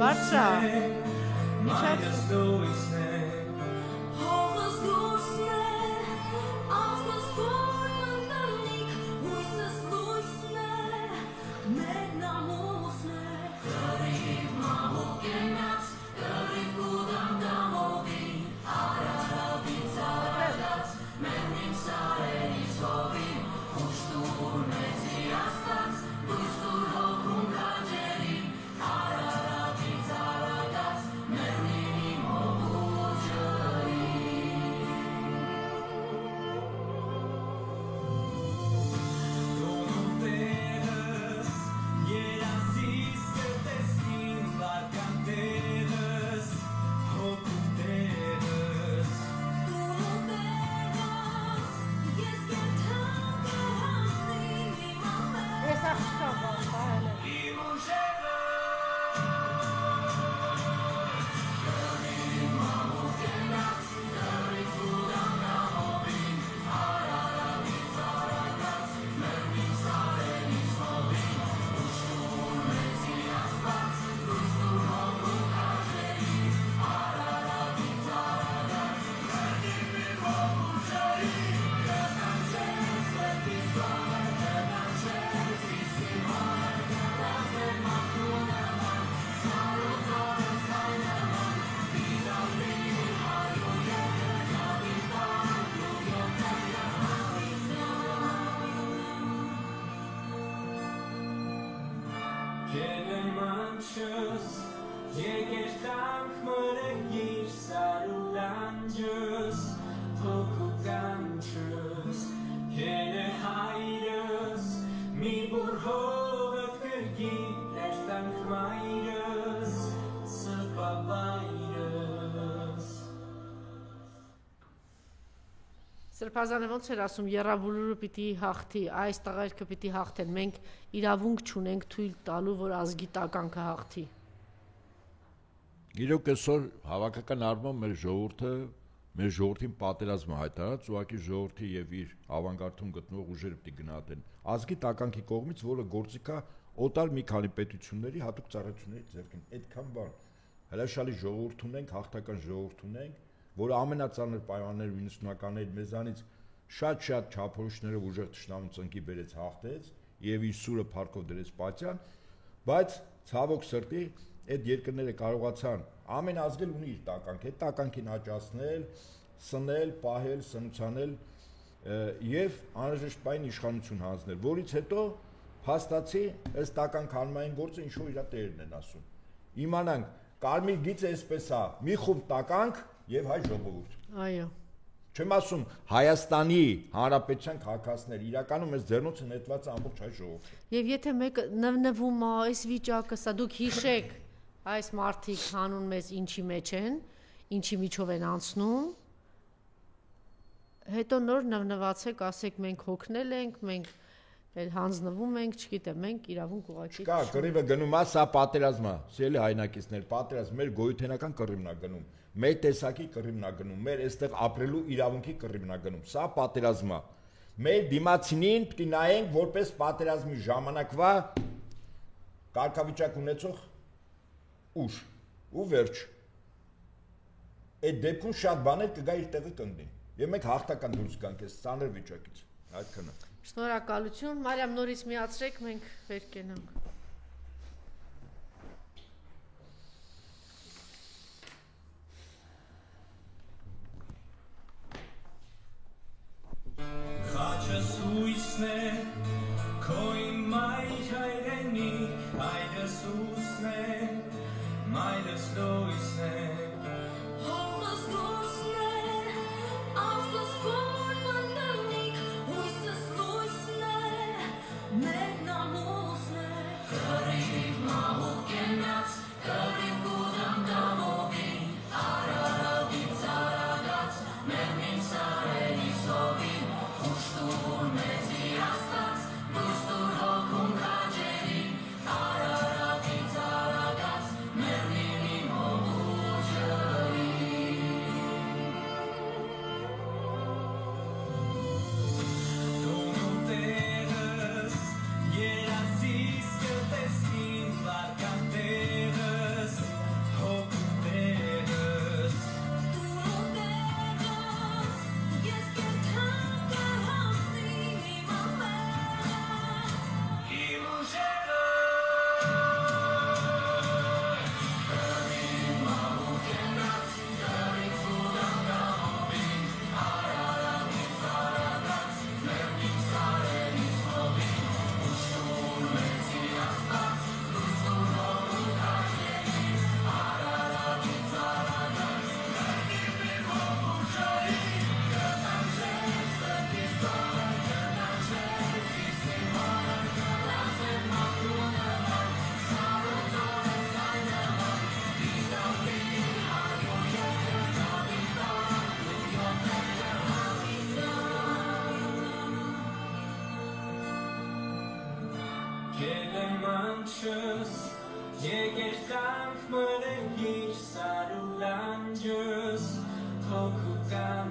Բարձրա։ Ինչա՞։ Սրբազանը ոնց էր ասում, եռաբուլուրը պիտի հաղթի, այս տղերքը պիտի հաղթեն, մենք իրավունք չունենք թույլ տալու, որ ազգի տականքը հաղթի։ Իրոք այսօր հավաքական առումով մեր ժողովրդին պատերազմը հայտարարած, ուղղակի ժողովրդի եւ իր ավանգարդում գտնվող ուժերը պիտի գնահատեն ազգի տականքի կողմից, որը գործիք է օտար մի քանի պետությունների հատուկ ծառայությունների ձեռքին։ Այդքան բան հրաշալի ժողովուրդ ունենք, հաղթական ժողովուրդ ունենք, որը ամենածանր պայմաններով 90-ականների մեզանից շատ չափորոշներով ուժեղ թշնամու ծնկի բերեց հաղթեց եւ իր սուրը փառքով դրեց պատյան, բայց ցավոք սրտի այդ երկրները կարողացան ամեն ազգել ունի իր տականք, այդ տականքին աճացնել, սնել, պահել, սնուցանել եւ անհրաժեշտ պայն իշխանություն հանձնել, որից հետո փաստացի ըստ տականք հանմային գործը ինչ որ իր տերն են ասում։ Իմանանք կարմիր գիծը այսպես է, մի խումբ տականք եւ հայ ժողովուրդ։ Այո։ Չեմ ասում Հայաստանի Հանրապետության քաղաքացիներ, իրականում այս ձեռնոցը նետված է ամբողջ հայ ժողովուրդը։ Եվ եթե մեկը նվնվում է, այս վիճակը, սա դուք հիշեք, այս մարդիկ հանուն մեզ ինչի մեջ են, ինչի միջով են անցնում, հետո նոր նվնվացեք, ասեք մենք հոգնել ենք, մենք էլ հանձնվում ենք, չգիտեմ, մենք իրավունք ուղղակի։ Կա, կռիվը գնում է, սա պատերազմ է, սիրելի հայրենակիցներ, պատերազմ մեր գոյութենական կռիվն է գնում, մեր տեսակի կռիվն է գնում, մեր այստեղ ապրելու իրավունքի կռիվն է գնում, սա պատերազմ է։ Մեր դիմացինին պիտի նայենք որպես պատերազմի ժամանակվա կարգավիճակ ունեցող ուժ ու վերջ։ Այդ դեպքում շատ բաներ կգա իր տեղը կընկնի։ Եվ մենք հաղթական դուրս գանք այս ծանր վիճակից։ Այդքանը։ Շնորհակալություն, Մարիամ, նորից միացրեք, մենք վեր կենանք։ Խաչս հույսն է, քո իմ մայր հայրենիք, հայրս ուսն է, մայրս լույսն է, հողս լույսն է, ազգս որ բնդանիք, հույսս լույսն է, մեր նամուսն է, կռիվ մահու կենաց, կռիվ գուդամ դամովին, արարավից արագած, մեր մին սարելի սովին, ուշտուր մեզի աստած, դուստուր հոգում կաջերին, արարավից արագած, մեր մին հողու ջրին։ դոնու տեղս, երասիս կտեսքին, վարկան տեղս, հոգու տեղս, Դու տեղս, ես կերքան կհասնին իմ ամենս, իմ ուժերը, կռիվ մահու կենաց, կռիվ գուդամ դամովին, արարավից արագած, մեր մին սարելի սովին, ուշտուր մեզի աստած, դուստուր հողում կաջերին, արարավից արագած, մեր մին հողու ջրին, կտանջես սրտիս տոն, կտանջես իսի ման, կլացեր մարդու նման, սարոց օրես այն նման, դիտավի հայու երկր կավիտան, դու յոթերը Kelem anchos, yeger tank mırengir sarılancız, hokukan